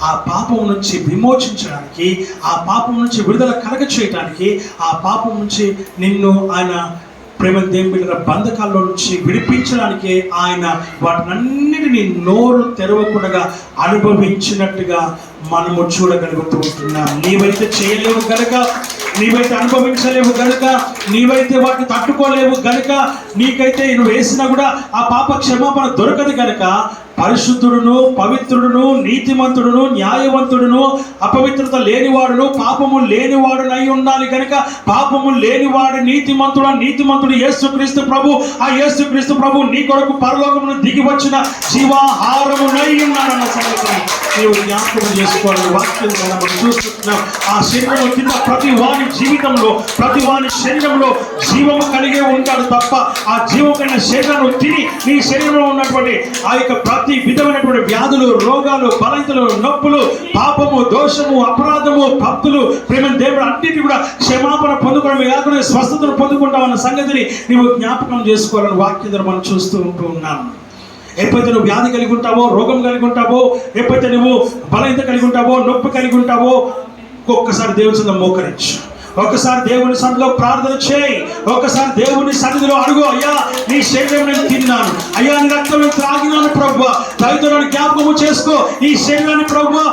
ఆ పాపం నుంచి విమోచించడానికి, ఆ పాపం నుంచి విడుదల కలగ చేయడానికి, ఆ పాపం నుంచి నిన్ను ఆయన ప్రేమ దేవుని బిడ్డల బంధకాల్లో నుంచి విడిపించడానికి ఆయన వాటినన్నిటినీ నోరు తెరవకుండా అనుభవించినట్టుగా మనము చూడగలుగుతూ ఉంటున్నాం. నీవైతే చేయలేవు గనుక, నీవైతే అనుభవించలేవు గనుక, నీవైతే వాటిని తట్టుకోలేవు గనుక, నీకైతే నువ్వు వేసినా కూడా ఆ పాప క్షమాపణ దొరకదు గనుక, పరిశుద్ధుడును, పవిత్రుడును, నీతిమంతుడును, న్యాయవంతుడును, అపవిత్రత లేనివాడును, పాపము లేనివాడునై ఉండాలి కనుక, పాపము లేనివాడు నీతిమంతుడు యేసుక్రీస్తు ప్రభు. ఆ యేసుక్రీస్తు ప్రభు నీ కొరకు పరలోకమును దిగి వచ్చిన జీవాహారమునై ఉన్నాడన్న సంగతిని నీవు జ్ఞాపకం చేసుకోవాలని వాక్యం ద్వారా మనం చూస్తున్నాం. ఆ శరీరం కింద ప్రతి వాని జీవితంలో, ప్రతి వాని శరీరంలో జీవము కలిగే ఉంటాడు తప్ప, ఆ జీవం కలిగిన శరీరాన్ని తిని నీ శరీరంలో ఉన్నటువంటి ఆ యొక్క ప్రతి విధమైనటువంటి వ్యాధులు, రోగాలు, బలహీనతలు, నొప్పులు, పాపము, దోషము, అపరాధము, భక్తులు, ప్రేమ దేవుడు అన్నిటి కూడా క్షమాపణ పొందుకోవడమే కాకుండా స్వస్థతను పొందుకుంటామన్న సంగతిని నీవు జ్ఞాపకం చేసుకోవాలని వాక్యం మనం చూస్తూ ఉన్నాం. ఎప్పుడైతే నువ్వు వ్యాధి కలిగి ఉంటావో, రోగం కలిగి ఉంటావో, ఎప్పుడైతే నువ్వు బలహీనత కలిగి ఉంటావో, నొప్పి కలిగి ఉంటావో, ఒక్కసారి దేవుని సన్నిధిలో మోకరించు. ఒకసారి దేవుని సన్నిధిలో ప్రార్థన చేయి. ఒకసారి దేవుని సన్నిధిలో అడుగు, అయ్యా నీ శరీరం నేను తిన్నాను, అయ్యా నీ రక్తం నేను త్రాగినాను ప్రభువా, దయతో నన్ను జ్ఞాపకము చేసుకో. ఈ శరీరాన్ని ప్రభువా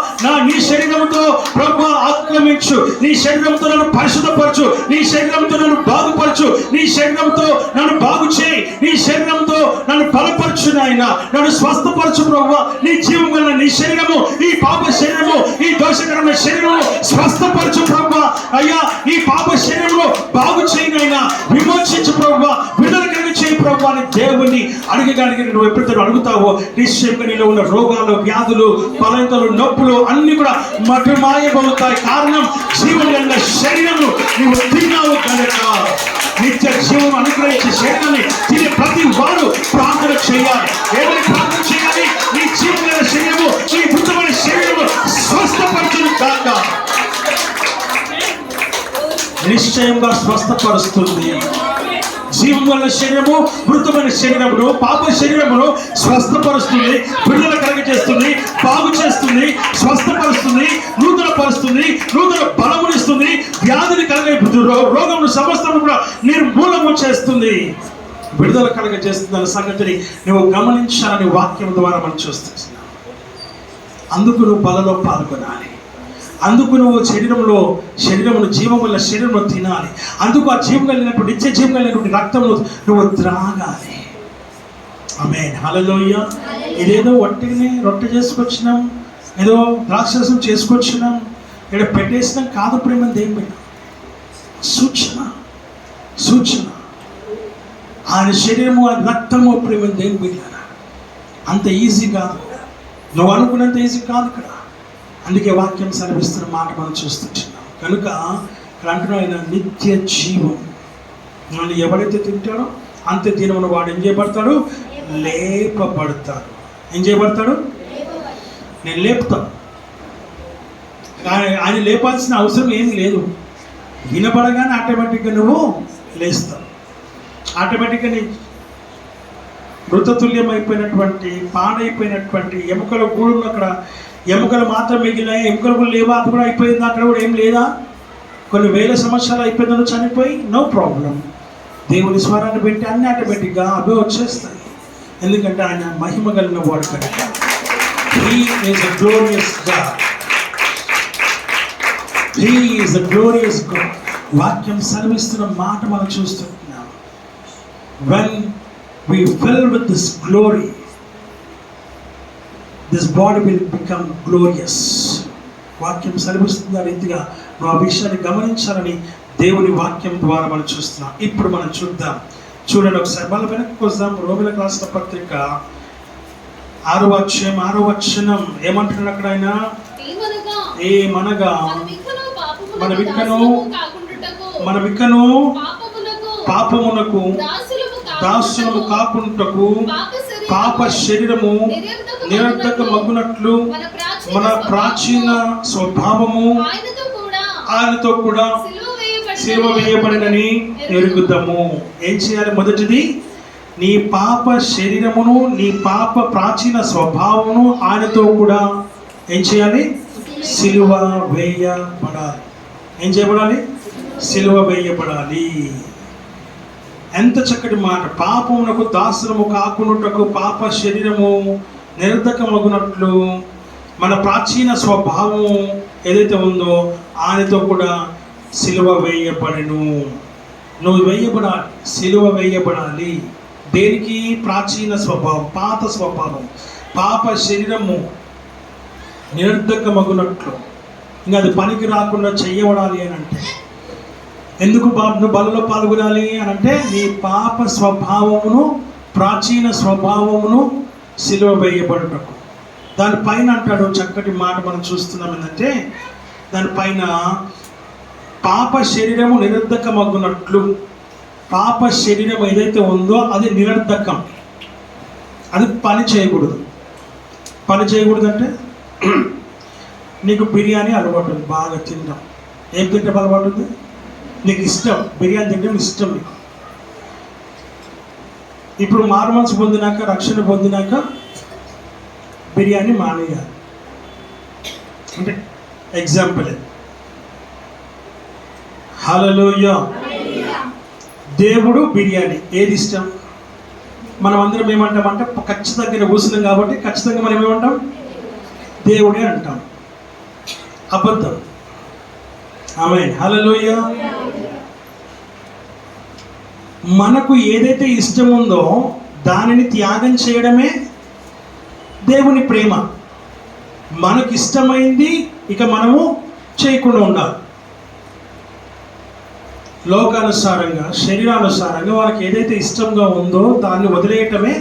నీ శరీరంతో ప్రభువా ఆక్రమించు, నీ శరీరంతో నన్ను పరిశుద్ధపరచు, నీ శరీరంతో నన్ను బాగుపరచు, నీ శరీరంతో నన్ను బాగు చేయి, నీ శరీరంతో నన్ను బలపరచు నాయన, నన్ను స్వస్థపరచు ప్రభువా. నీ జీవం వల్ల నీ శరీరము, ఈ పాప శరీరము, ఈ దోషకరమైన శరీరము స్వస్థపరచు ప్రభువా. అయ్యా ఈ పాప శరీరంలో బాగు చేయనైనా విమోచించు ప్రభువా, విడుదల కలిగి చేయి ప్రభువా అని దేవుణ్ణి అడిగడానికి నువ్వు ఎప్పుడైతే అడుగుతావో నిశ్చయంగా నీలో ఉన్న రోగాలు, వ్యాధులు, బలహీనతలు, నొప్పులు అన్ని కూడా మటుమాయమవుతాయి. కారణం జీవం ఉన్న శరీరము నీవు తిన్నావు కనుక. నిత్య జీవం అనుగ్రహించే శరీరాన్ని తినే ప్రతి వారు ప్రార్థన చేయాలి. ఏమని ప్రార్థన చేయాలి? నీ జీవమైన శరీరము, నీ మృతమైన శరీరము స్వస్థపరచును కాక. నిశ్చయంగా స్వస్థపరుస్తుంది. జీవం వల్ల శరీరము, మృతమైన శరీరమును, పాప శరీరమును స్వస్థపరుస్తుంది, విడుదల కలగజేస్తుంది, బాగు చేస్తుంది, స్వస్థపరుస్తుంది, నూతన పరుస్తుంది, నూతన బలమునిస్తుంది, వ్యాధిని కలిగే రోగమును సమస్తము కూడా నిర్మూలము చేస్తుంది, విడుదల కలగజేస్తుంది అనే సంగతిని నువ్వు గమనించాలని వాక్యం ద్వారా మనం చూస్తున్నాం. అందుకు నువ్వు బలలో పాల్గొనాలి. అందుకు నువ్వు శరీరమును జీవం వల్ల శరీరము తినాలి. అందుకు ఆ జీవం కలిగినటువంటి నిత్య జీవం కలిగినటువంటి రక్తమును నువ్వు త్రాగాలి. ఆమేన్, హల్లెలూయా. ఇదేదో ఒట్టిగానే రొట్టె చేసుకొచ్చినాం, ఏదో ద్రాక్షరసం చేసుకొచ్చినాం, ఇక్కడ పెట్టేసినాం కాదు. ప్రేమ దేవుని సూచన ఆయన శరీరము, ఆయన రక్తము ప్రేమ దేవుని అంత ఈజీ కాదు, నువ్వు అనుకున్నంత ఈజీ కాదు ఇక్కడ. అందుకే వాక్యం సెలవిస్తున్న మాట మనం చూస్తున్నాం. కనుక ఇక్కడ అంటున్నా ఆయన నిత్య జీవం. మళ్ళీ ఎవరైతే తింటాడో అంతే దినమున వాడు ఏం చేయబడతాడు? లేపబడతాడు. ఏం చేయబడతాడు? నేను లేపుతాను. ఆయన లేపాల్సిన అవసరం ఏం లేదు. వినబడగానే ఆటోమేటిక్గా నువ్వు లేస్తావు. ఆటోమేటిక్గా నీ మృతతుల్యం అయిపోయినటువంటి, పాడైపోయినటువంటి ఎముకల గూడులు, అక్కడ ఎముకలు మాత్రం మిగిలినాయి, ఎముకలు కూడా లేవా? అది కూడా అయిపోయింది. అక్కడ కూడా ఏం లేదా? కొన్ని వేల సంవత్సరాలు అయిపోయిందని చనిపోయి నో ప్రాబ్లం. దేవుని స్వరాన్ని పెట్టి అన్ని ఆటోమేటిక్గా అవే వచ్చేస్తాయి. ఎందుకంటే ఆయన మహిమ కలిగిన వాడు కనుక. He is a glorious God. He is a glorious God. వాక్యం సెలవిస్తున్న మాట మనం చూస్తున్నాం. When we fill with this glory, this body will become glorious. వాక్యం సెలవిస్తున్న రీతిగా నువ్వు ఆ విషయాన్ని గమనించాలని దేవుని వాక్యం ద్వారా మనం చూస్తున్నాం. ఇప్పుడు మనం చూద్దాం. చూడండి ఒకసారి మళ్ళీ వెనక్కి వద్దాం. రోమిలకు రాసిన పత్రిక 6వ అధ్యాయం 6వ వచనం ఏమంటున్నాడు అక్కడ ఆయన? ఏమనగా మన విక్కను పాపమునకు దాసులము కాకుంటకు పాప శరీరము నిరర్ధక మగ్గునట్లు మన ప్రాచీన స్వభావము ఆయనతో కూడా సిలువ వేయబడినని ఎరుగుదాము. ఏం చేయాలి? మొదటిది నీ పాప శరీరమును, నీ పాప ప్రాచీన స్వభావమును ఆయనతో కూడా ఏం చేయాలి? సిలువ వేయబడాలి. ఏం చేయబడాలి? సిలువ వేయబడాలి. ఎంత చక్కటి మాట! పాపమునకు దాసులము కాకున్నటకు పాప శరీరము నిరర్ధకమగునట్లు మన ప్రాచీన స్వభావం ఏదైతే ఉందో ఆయనతో కూడా సిలువ వేయబడెను. నువ్వు వేయబడాలి, సిలువ వేయబడాలి. దేనికి? ప్రాచీన స్వభావం, పాత స్వభావం, పాప శరీరము నిరర్ధకమగునట్లు. ఇంకా అది పనికి రాకుండా చెయ్యబడాలి అని అంటే ఎందుకు నువ్వు బలలో పాల్గొనాలి అని అంటే నీ పాప స్వభావమును, ప్రాచీన స్వభావమును సిలువ వేయబడుటకు. దానిపైన అంటాడు చక్కటి మాట మనం చూస్తున్నాం ఏంటంటే, దానిపైన పాప శరీరము నిరర్ధకమగునట్లు. పాప శరీరం ఏదైతే ఉందో అది నిరర్ధకం, అది పని చేయకూడదు. పని చేయకూడదు అంటే నీకు బిర్యానీ అలవాటు ఉంది, బాగా తినడం. ఏం తింటే అలవాటు ఉంది? నీకు ఇష్టం, బిర్యానీ తినడం ఇష్టం నీకు. ఇప్పుడు మారుమనసు పొందినాక, రక్షణ పొందినాక బిర్యానీ మానేయాలి. అంటే ఎగ్జాంపుల్ హల్లెలూయా. దేవుడు బిర్యానీ ఏది ఇష్టం? మనం అందరం ఏమంటామంటే ఖచ్చితంగా కూర్చున్నాం కాబట్టి ఖచ్చితంగా మనం ఏమంటాం? దేవుడే అంటాం. అబద్ధం. ఆమేన్. హల్లెలూయా. మనకు ఏదైతే ఇష్టం ఉందో దానిని త్యాగం చేయడమే దేవుని ప్రేమ. మనకి ఇష్టమైంది ఇక మనము చేయకుండా ఉండాలి. లోకానుసారంగా శరీరానుసారంగా వాళ్ళకి ఏదైతే ఇష్టంగా ఉందో దాన్ని వదిలేయటమే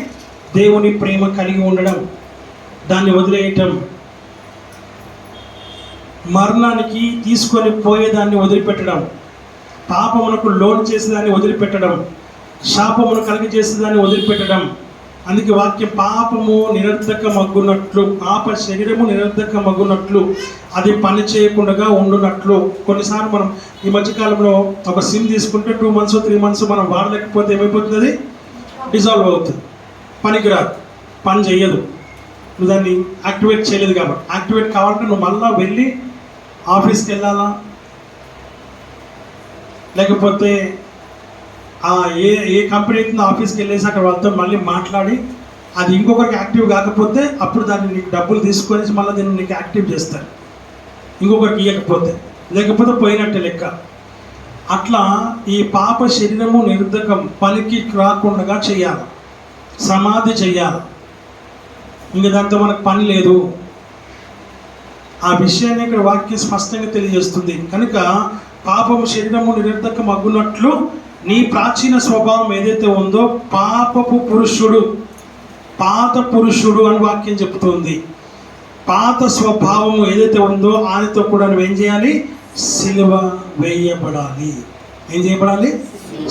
దేవుని ప్రేమ కలిగి ఉండడం. దాన్ని వదిలేయటం, మరణానికి తీసుకొని పోయేదాన్ని వదిలిపెట్టడం, పాపమునకు లోన్ చేసేదాన్ని వదిలిపెట్టడం, శాపమును కలిగజేసేదాన్ని వదిలిపెట్టడం. అందుకే వాక్యం పాపము నిరర్ధకమగునట్లు, పాప శరీరము నిరర్ధకమగునట్లు, అది పని చేయకుండా ఉండునట్లు. కొన్నిసార్లు మనం ఈ మధ్యకాలంలో ఒక సిమ్ తీసుకుంటే 2 months 3 months మనం వాడలేకపోతే ఏమైపోతుంది? డిజాల్వ్ అవుతుంది, పనికిరాదు, పని చేయదు. నువ్వు దాన్ని యాక్టివేట్ చేయలేదు కాబట్టి. యాక్టివేట్ కావాలంటే నువ్వు మళ్ళీ వెళ్ళి ఆఫీస్కి వెళ్ళాలా, లేకపోతే ఏ కంపెనీ అయితే ఆఫీస్కి వెళ్ళేసి అక్కడ వాళ్ళతో మళ్ళీ మాట్లాడి అది ఇంకొకరికి యాక్టివ్ కాకపోతే అప్పుడు దాన్ని నీకు డబ్బులు తీసుకొని మళ్ళీ దీన్ని నీకు యాక్టివ్ చేస్తారు, ఇంకొకరికి ఇవ్వకపోతే. లేకపోతే పోయినట్టే లెక్క. అట్లా ఈ పాప శరీరము నిర్ధకం పనికి రాకుండా చేయాలి, సమాధి చేయాలి. ఇంక దాంతో మనకు పని లేదు. ఆ విషయాన్ని ఇక్కడ వాక్యం స్పష్టంగా తెలియజేస్తుంది. కనుక పాపము శరీరము నిరర్ధకం అగ్గునట్లు నీ ప్రాచీన స్వభావం ఏదైతే ఉందో పాపపు పురుషుడు, పాత పురుషుడు అని వాక్యం చెప్తుంది. పాత స్వభావము ఏదైతే ఉందో ఆయనతో కూడా నువ్వు ఏం చేయాలి? సిలువ వేయబడాలి. ఏం చేయబడాలి?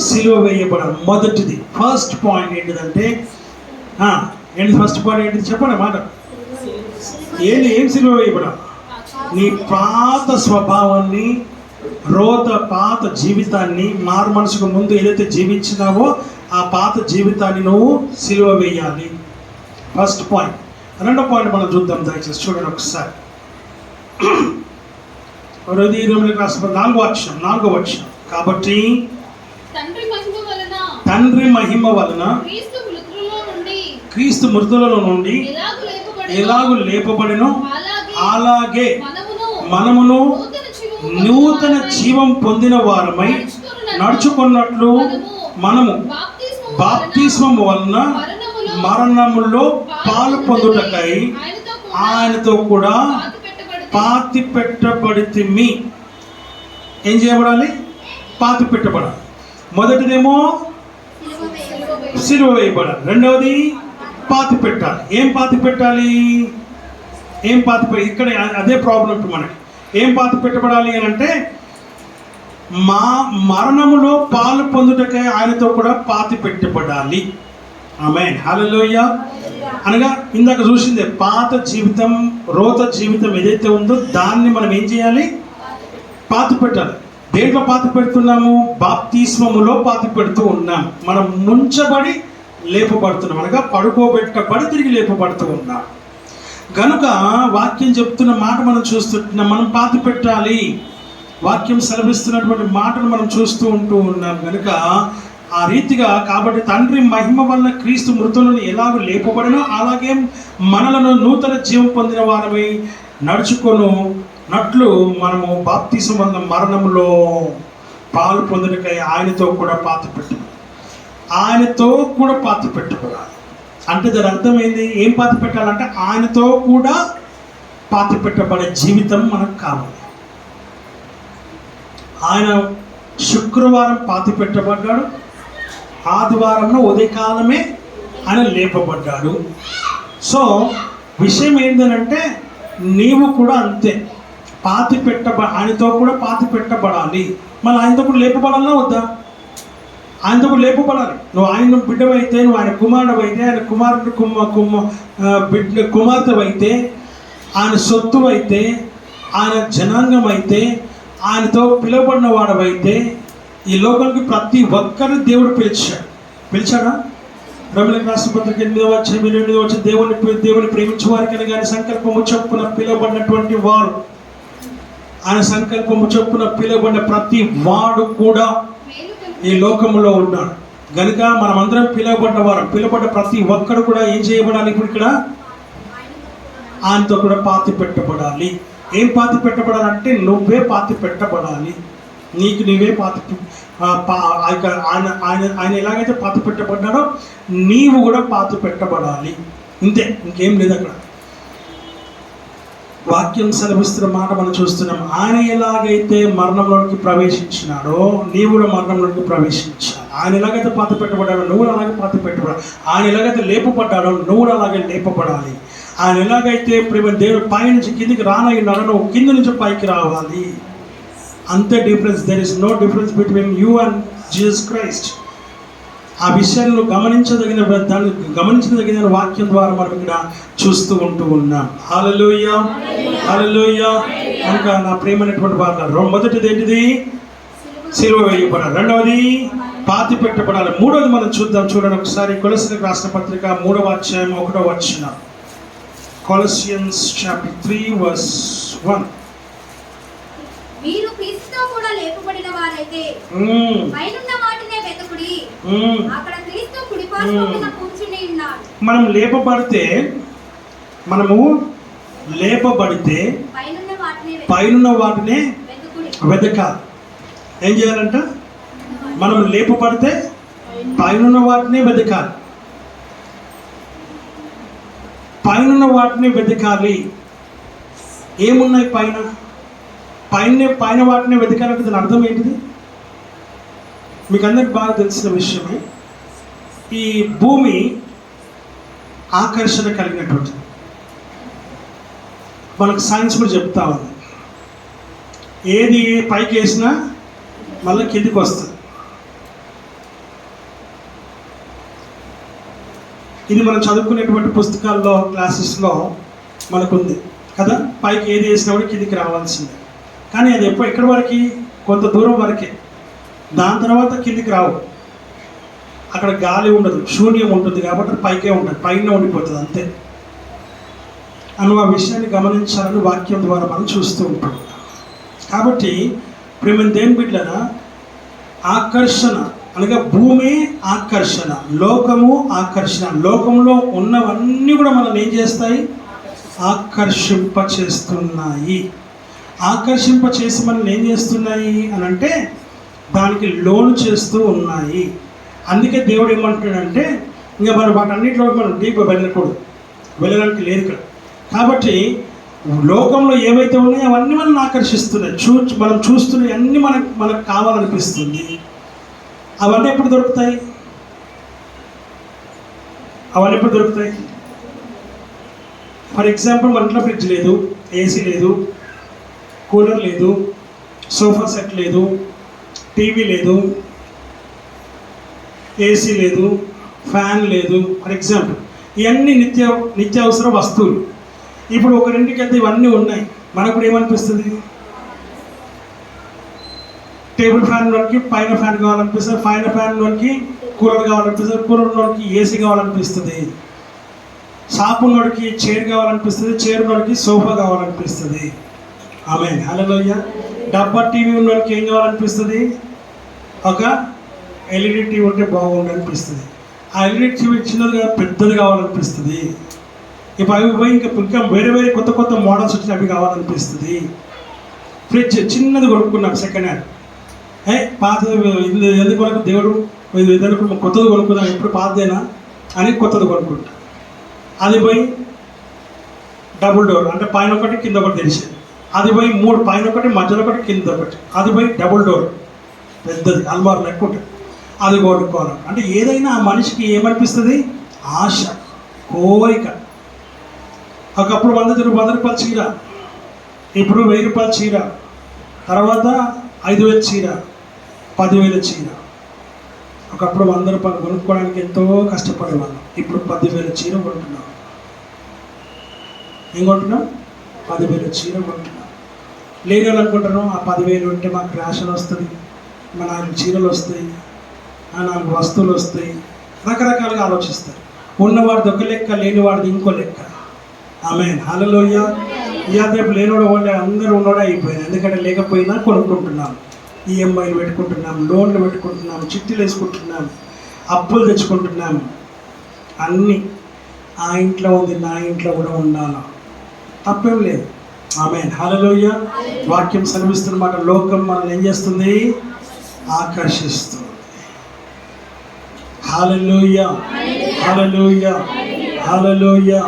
సిలువ వేయబడాలి. మొదటిది ఫస్ట్ పాయింట్ ఏంటిదంటే ఫస్ట్ పాయింట్ ఏంటిది చెప్పండి మాట. ఏం సిలువ వేయబడాలి? నీ పాత స్వభావాన్ని, పాత జీవితాన్ని, మారు మనసుకు ముందు ఏదైతే జీవించినావో ఆ పాత జీవితాన్ని నువ్వు సిలువ వేయాలి. First point. రెండో పాయింట్ మనం చూద్దాం దయచేసి చూడండి ఒకసారి. నాలుగో వచనం. కాబట్టి తండ్రి మహిమ వలన క్రీస్తు మృతులలో నుండి ఎలాగు లేపబడినో అలాగే మనమును నూతన జీవం పొందిన వారమై నడుచుకున్నట్లు మనము బాప్తిస్మము వలన మరణములో పాలు పొందుటకై ఆయనతో కూడా పాతి పెట్టబడితిమి. ఏం చేయబడాలి? పాతి పెట్టబడాలి. మొదటిదేమో సిలువ వేయబడాలి, రెండవది పాతి పెట్టాలి. ఏం పాతి పెట్టాలి? ఇక్కడ అదే ప్రాబ్లం ఇప్పుడు మనకి. ఏం పాతి పెట్టబడాలి అని అంటే మా మరణములో పాలు పొందుటకై ఆయనతో కూడా పాతి పెట్టబడాలి. ఆమేన్. హల్లెలూయా. అనగా ఇందాక చూసిందే పాత జీవితం, జీవితం ఏదైతే ఉందో దాన్ని మనం ఏం చేయాలి? పాతి పెట్టాలి. దేంట్లో పాతి పెడుతున్నాము? బాప్తిస్మములో పాతి పెడుతూ ఉన్నాం. మనం ముంచబడి లేపబడుతున్నాం, అనగా పడుకోబెట్టబడి తిరిగి లేపబడుతూ ఉన్నాం. కనుక వాక్యం చెప్తున్న మాట మనం చూస్తున్నాం, మనం పాతి పెట్టాలి. వాక్యం సెలవిస్తున్నటువంటి మాటను మనం చూస్తూ ఉన్నాం. కనుక ఆ రీతిగా కాబట్టి తండ్రి మహిమ వలన క్రీస్తు మృతులను ఎలాగో లేపబడినో అలాగే మనలను నూతన జీవం పొందిన వారమై నడుచుకొనున్నట్లు మనము బాప్తిసం వలన మరణంలో పాలు పొందుటకై ఆయనతో కూడా పాతి పెట్టబడాలి. అంటే దాని అర్థం ఏంది? ఏం పాతి పెట్టాలంటే ఆయనతో కూడా పాతి పెట్టబడే జీవితం మనకు కావాలి. ఆయన శుక్రవారం పాతి పెట్టబడ్డాడు, ఆదివారంలో ఉదయకాలమే ఆయన లేపబడ్డాడు. సో విషయం ఏంటంటే నీవు కూడా అంతే ఆయనతో కూడా పాతి పెట్టబడాలి. మళ్ళీ ఆయనతో కూడా లేపబడాలా వద్దా? ఆయనతో కూడా లేపబడాలి. నువ్వు ఆయన బిడ్డవైతే, నువ్వు ఆయన కుమారుడవైతే, ఆయన కుమార్తెవైతే, ఆయన సొత్తు అయితే, ఆయన జనాంగం అయితే, ఆయనతో పిలువబడిన వాడవైతే, ఈ లోకానికి ప్రతి ఒక్కరిని దేవుడు పిలిచాడా? రోమీయులకు రాసిన పత్రిక 8వ అధ్యాయం దేవుని ప్రేమించే వారికైనా కానీ సంకల్పము చొప్పున పిలువబడినటువంటి వారు ఆయన సంకల్పము చొప్పున పిలువబడిన ప్రతి వాడు కూడా ఈ లోకములో ఉన్నాడు గనుక మనమందరం పిలువబడ్డ ప్రతి ఒక్కడు కూడా ఏం చేయబడాలి? ఇప్పుడు ఇక్కడ ఆయనతో కూడా పాతి పెట్టబడాలి. ఏం పాతి పెట్టబడాలంటే నువ్వే పాతి పెట్టబడాలి. నీకు నీవే ఆయన ఎలాగైతే పాతి పెట్టబడ్డాడో నీవు కూడా పాతి పెట్టబడాలి. ఇంతే, ఇంకేం లేదు అక్కడ. వాక్యం సెలవిస్తున్న మాట మనం చూస్తున్నాం. ఆయన ఎలాగైతే మరణంలోకి ప్రవేశించినాడో నీవు కూడా మరణంలోకి ప్రవేశించాలి. ఆయన ఎలాగైతే పాతి పెట్టబడ్డాడో నువ్వు అలాగే పాతి పెట్టబడాలి. ఆయన ఎలాగైతే లేపబడ్డాడో నువ్వు అలాగే లేపబడాలి. ఆయన ఎలాగైతే ప్రేమ దేవుడు పై నుంచి కిందికి రానయ్యున్నాడో నువ్వు కింద నుంచి పైకి రావాలి. అంతే difference. There is no difference between you and Jesus Christ. ఆ విషయాలను గమనించదగిన వాక్యం ద్వారా మనం ఇక్కడ చూస్తూ ఉన్నాం. హల్లెలూయా, హల్లెలూయా. కనుక నా ప్రియమైనటువంటి వారు, మొదటిది ఏంటిది? సిలువ వేయబడాలి. రెండవది పాతి పెట్టబడాలి. మూడవది మనం చూడండి ఒకసారి. కొలస్సీలకు రాసిన పత్రిక 3వ అధ్యాయం 1వ వచనం. Colossians chapter 3 verse 1. మీరు క్రీస్తుతో కూడా లేపబడిన వారైతే పైనున్న వాటినే వెతుకుడి, అక్కడ క్రీస్తు కుడి పార్శ్వమున కూర్చుని ఉన్నాడు. మనము లేపబడితే పైనున్న వాటినే వెతకాలి. ఏం చేయాలంట? మనం లేపబడితే పైనున్న వాటినే వెతకాలి. పైన వాటిని వెతకాలి. ఏమున్నాయి పైన వాటిని వెతకాలంటే దాని అర్థం ఏంటిది? మీకు అందరికి బాగా తెలిసిన విషయమే. ఈ భూమి ఆకర్షణ కలిగినటువంటిది. మనకు సైన్స్ కూడా చెప్తా ఉంది, ఏది పైకి వేసినా మళ్ళీ కిందికి వస్తుంది. ఇది మనం చదువుకునేటువంటి పుస్తకాల్లో క్లాసెస్లో మనకుంది కదా. పైకి ఏది వేసినా కూడా కిందికి రావాల్సిందే. కానీ అది ఎక్కడి వరకు? కొంత దూరం వరకే. దాని తర్వాత కిందికి రావు. అక్కడ గాలి ఉండదు, శూన్యం ఉంటుంది కాబట్టి పైకే ఉంటుంది, పైన ఉండిపోతుంది అంతే. ఆ విషయాన్ని గమనించాలని వాక్యం ద్వారా మనం చూస్తూ ఉంటాం. కాబట్టి ప్రేమ దేవుని బిడ్డలారా, ఆకర్షణ అనగా భూమి ఆకర్షణ, లోకము ఆకర్షణ. లోకంలో ఉన్నవన్నీ కూడా మనం ఏం చేస్తాయి? ఆకర్షింపచేస్తున్నాయి. ఆకర్షింపచేసి మనం ఏం చేస్తున్నాయి అని అంటే దానికి లోను చేస్తూ ఉన్నాయి. అందుకే దేవుడు ఏమంటున్నాడంటే ఇంకా మనం వాటన్నిటిలో మనం డీప్గా వెళ్ళడానికి లేదు ఇక్కడ. కాబట్టి లోకంలో ఏవైతే ఉన్నాయో అవన్నీ మనం ఆకర్షిస్తున్నాయి. మనం చూస్తున్నాయి అన్నీ మనకు కావాలనిపిస్తుంది. అవన్నీ ఎప్పుడు దొరుకుతాయి? ఫర్ ఎగ్జాంపుల్ మన ఇంట్లో ఫ్రిడ్జ్ లేదు, ఏసీ లేదు, కూలర్ లేదు, సోఫా సెట్ లేదు, టీవీ లేదు, ఏసీ లేదు, ఫ్యాన్ లేదు. ఫర్ ఎగ్జాంపుల్ ఇవన్నీ నిత్యావసర వస్తువులు. ఇప్పుడు ఒకరింటికి వెళ్తే ఇవన్నీ ఉన్నాయి, మనకు కూడా ఏమనిపిస్తుంది? టేబుల్ ఫ్యాన్లోకి పైన ఫ్యాన్ కావాలనిపిస్తుంది, పైన ఫ్యాన్లోకి కూలర్ కావాలనిపిస్తుంది, కూలర్లోకి ఏసీ కావాలనిపిస్తుంది, షాప్ ఉన్నోడికి చైర్ కావాలనిపిస్తుంది, చైర్ ఉన్నోడికి సోఫా కావాలనిపిస్తుంది. ఆమేన్, హల్లెలూయా. డబ్బా టీవీ ఉన్నోడికి ఏం కావాలనిపిస్తుంది? ఒక ఎల్ఈడి టీవీ ఉంటే బాగుంది అనిపిస్తుంది. ఆ ఎల్ఈడి టీవీ చిన్నదిగా పెద్దది కావాలనిపిస్తుంది. ఇప్పుడు అవి పోయి ఇంకా వేరే కొత్త మోడల్స్ వచ్చిన అవి కావాలనిపిస్తుంది. ఫ్రిడ్జ్ చిన్నది కొనుక్కున్నాం సెకండ్ హ్యాండ్. పాతది ఎందుకు కొరకు దేవుడు ఏదైనా కొత్తది కొనుక్కుందాం, ఎప్పుడు పాతదేనా అని కొత్తది కొనుక్కుంటా. అది పోయి డబుల్ డోర్, అంటే పైన ఒకటి కింద ఒకటి తెలిసేది. అది పోయి 3 పైన ఒకటి మధ్యలో ఒకటి కింద ఒకటి. అది పోయి డబుల్ డోర్ పెద్దది అల్మార్ లెక్క ఉంటుంది, అది కొనుక్కోవాలి. అంటే ఏదైనా ఆ మనిషికి ఏమనిపిస్తుంది? ఆశ, కోరిక. ఒకప్పుడు 100 రూపాయల చీర, ఇప్పుడు 1000 రూపాయల చీర, తర్వాత 5000 చీర, 10,000 చీర. ఒకప్పుడు 100 రూపాయలు కొనుక్కోవడానికి ఎంతో కష్టపడేవాళ్ళం, ఇప్పుడు 10,000 చీర కొంటున్నాం. ఏం కొంటున్నాం? 10,000 చీర కొంటున్నాం. లేని వాళ్ళు అనుకుంటున్నాం ఆ 10,000 ఉంటే మాకు రేషన్ వస్తుంది, మా 4 చీరలు వస్తాయి, 4 వస్తువులు వస్తాయి, రకరకాలుగా ఆలోచిస్తారు. ఉన్నవాడిది ఒక లెక్క, లేనివాడిది ఇంకో లెక్క. ఆమేన్, హల్లెలూయా. ఇవాళ రేపు లేనోడు వాళ్ళు అందరూ ఉన్నోడే అయిపోయింది. ఎందుకంటే లేకపోయినా కొనుక్కుంటున్నాం, ఈఎంఐలు పెట్టుకుంటున్నాం, లోన్లు పెట్టుకుంటున్నాం, చిట్టీలు వేసుకుంటున్నాం, అప్పులు తెచ్చుకుంటున్నాం. అన్నీ ఆ ఇంట్లో ఉంది, నా ఇంట్లో కూడా ఉండాలా, తప్పేం లేదు. ఆమేన్, హల్లెలూయా. వాక్యం సెలవిస్తున్నమాట, లోకం మనల్ని ఏం చేస్తుంది? ఆకర్షిస్తుంది. హల్లెలూయా, హల్లెలూయా, హల్లెలూయా.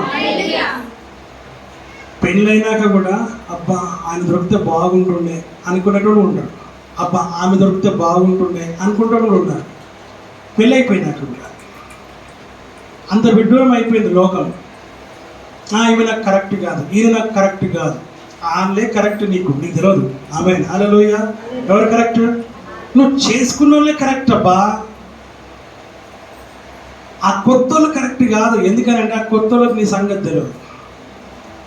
పెళ్ళైనాక కూడా అబ్బా ఆయన దొరికితే బాగుంటుండే అనుకునేటోడు ఉంటాడు, అబ్బా ఆమె దొరికితే బాగుంటుండే అనుకుంటాడు కూడా ఉంటాడు. పెళ్ళైపోయినాక కూడా అంత విడ్డూరం అయిపోయింది లోకం. ఇవి నాకు కరెక్ట్ కాదు, ఇది నాకు కరెక్ట్ కాదు, వాళ్ళే కరెక్ట్, నీకు తెలియదు. ఆమేన్, హల్లెలూయా. ఎవరు కరెక్ట్? నువ్వు చేసుకున్న వాళ్ళే కరెక్ట్ అబ్బా. ఆ కొత్త వాళ్ళు కరెక్ట్ కాదు. ఎందుకనంటే ఆ కొత్త వాళ్ళకి నీ సంగతి తెలియదు.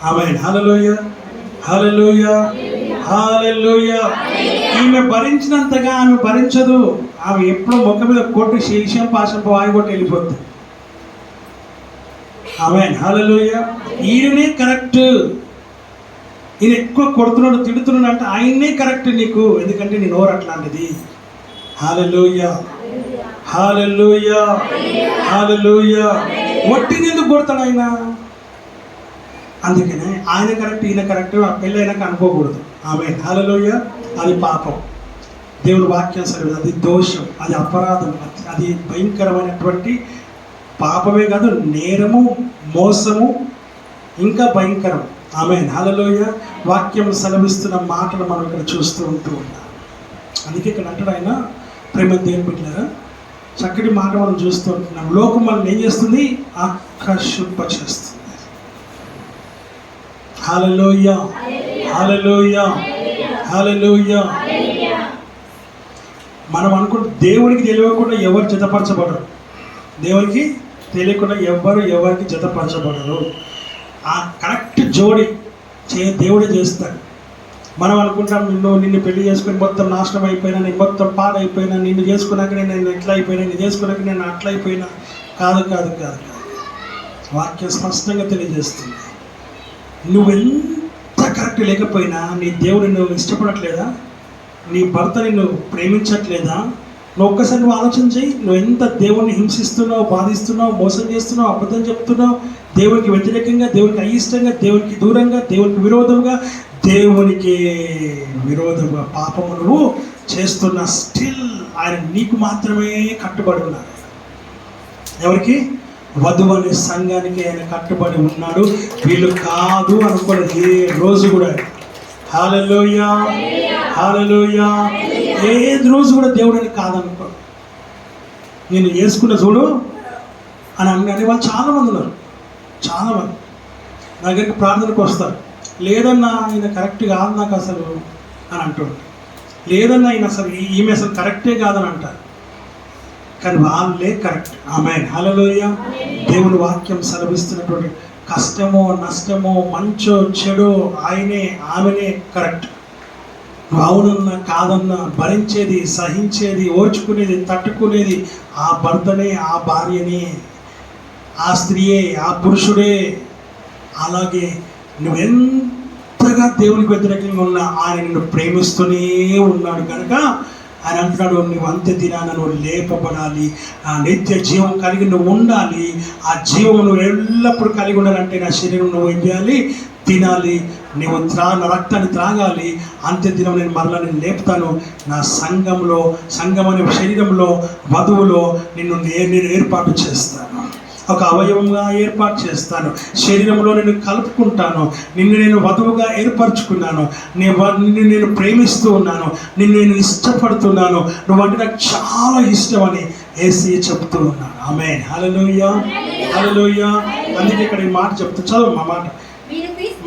ఆమేన్, హల్లెలూయా, హల్లెలూయా, హల్లెలూయా. ఈమె భరించినంతగా ఆమె భరించదు. ఆమె ఎప్పుడో మొక్క మీద కొట్టి శేషం పాశం వాయి కొట్టి వెళ్ళిపోతుంది. ఆమేన్, హల్లెలూయా. ఈయననే కరెక్ట్, ఈయన ఎక్కువ కొడుతున్నాడు తిడుతున్నాడు అంటే ఆయన్నే కరెక్ట్ నీకు, ఎందుకంటే నీ నోరు అట్లాంటిది. హల్లెలూయా, హల్లెలూయా, హల్లెలూయా. వట్టిని ఎందుకు కొడతాడు ఆయన? అందుకనే ఆయన కరెక్ట్, ఈయన కరెక్ట్ పెళ్ళైనాక అనుకోకూడదు. ఆమేన్, హల్లెలూయా. అది పాపం, దేవుడు వాక్యం సరే, అది దోషం, అది అపరాధం, అది భయంకరమైనటువంటి పాపమే కాదు, నేరము, మోసము, ఇంకా భయంకరం. ఆమేన్, హల్లెలూయా. వాక్యం సెలవిస్తున్న మాటలు మనం ఇక్కడ చూస్తూ ఉన్నాం. అందుకే ఇక్కడ అంటాడు ఆయన, ప్రేమ దేవుని బిడ్డలారా, చక్కటి మాట మనం చూస్తూ ఉంటున్నాం. లోకం మనం ఏం చేస్తుంది? ఆకర్షింప చేస్తుంది. హల్లెలూయా, హల్లెలూయా, హల్లెలూయా. మనం అనుకుంటే దేవునికి తెలియకుండా ఎవరు జతపరచబడరు, దేవునికి తెలియకుండా ఎవరికి జతపరచబడరు. ఆ కరెక్ట్ జోడి దేవుడే చేస్తాడు. మనం అనుకుంటాం, నిన్ను పెళ్లి చేసుకుని మొత్తం నాశనం అయిపోయినా, నేను మొత్తం పాడైపోయినా, నిన్ను చేసుకున్నాక నేను ఎట్లా అయిపోయినా, నిన్ను చేసుకున్నాక నేను అట్లా అయిపోయినా. కాదు కాదు కాదు కాదు. వాక్యం స్పష్టంగా తెలియజేస్తుంది. నువ్వెంత కరెక్ట్ లేకపోయినా నీ దేవుడు నువ్వు ఇష్టపడట్లేదా? నీ భర్త నిన్ను ప్రేమించట్లేదా? నువ్వు ఒక్కసారి నువ్వు ఆలోచన చేయి. నువ్వు ఎంత దేవుణ్ణి హింసిస్తున్నావు, బాధిస్తున్నావు, మోసం చేస్తున్నావు, అబద్ధం చెప్తున్నావు, దేవునికి వ్యతిరేకంగా, దేవునికి అయిష్టంగా, దేవునికి దూరంగా, దేవునికి విరోధంగా, దేవునికి విరోధంగా పాపము నువ్వు చేస్తున్న స్టిల్ ఆయన నీకు మాత్రమే కట్టుబడి ఉన్నారు. ఎవరికి? వధువు అనే సంఘానికి ఆయన కట్టుబడి ఉన్నాడు. వీళ్ళు కాదు అనుకోలేదు ఏ రోజు కూడా. హల్లెలూయా, హల్లెలూయా. ఏది రోజు కూడా దేవుడిని కాదనుకో. నేను వేసుకున్న చూడు అని అనే వాళ్ళు చాలామంది ఉన్నారు. చాలామంది నా దగ్గరికి ప్రార్థనకు వస్తారు. లేదన్నా ఈయన కరెక్ట్ కాదు నాకు అసలు అని అంటుంటారు. లేదన్నా ఈయన అసలు ఈమె అసలు కరెక్టే కాదని అంటారు. కానీ వాళ్ళే కరెక్ట్. ఆమేన్, హల్లెలూయా. దేవుని వాక్యం సెలవిస్తున్నటువంటి కష్టమో నష్టమో మంచో చెడో ఆయనే ఆమెనే కరెక్ట్. నువ్వు అవునన్నా కాదన్నా భరించేది, సహించేది, ఓర్చుకునేది, తట్టుకునేది ఆ భర్తనే, ఆ భార్యనే, ఆ స్త్రీయే, ఆ పురుషుడే. అలాగే నువ్వెంతగా దేవునికి వ్యతిరేకంగా ఉన్నా ఆయన నిన్ను ప్రేమిస్తూనే ఉన్నాడు కనుక ఆయన అంటున్నాడు, నువ్వు అంత్య దినాన నువ్వు లేపబడాలి, ఆ నిత్య జీవం కలిగి నువ్వు ఉండాలి. ఆ జీవం నువ్వు ఎల్లప్పుడూ కలిగి ఉండాలంటే నా శరీరం నువ్వు ఏం చేయాలి? తినాలి. నువ్వు నా రక్తాన్ని త్రాగాలి. అంత్య దినం నేను మరలా నేను లేపుతాను. నా సంఘం అనే శరీరంలో వధువులో నేను ఏర్పాటు చేస్తాను. ఒక అవయవంగా ఏర్పాటు చేస్తాను. శరీరంలో నేను కలుపుకుంటాను. నిన్ను నేను వధువుగా ఏర్పరచుకున్నాను. నిన్ను నేను ప్రేమిస్తూ ఉన్నాను. నిన్ను నేను ఇష్టపడుతున్నాను. నువ్వంటే నాకు చాలా ఇష్టం అని యేసయ్య చెప్తూ ఉన్నాను. ఆమేన్, హల్లెలూయా, హల్లెలూయా. అందుకే ఇక్కడ ఈ మాట చెప్తూ చదువు మా మాట.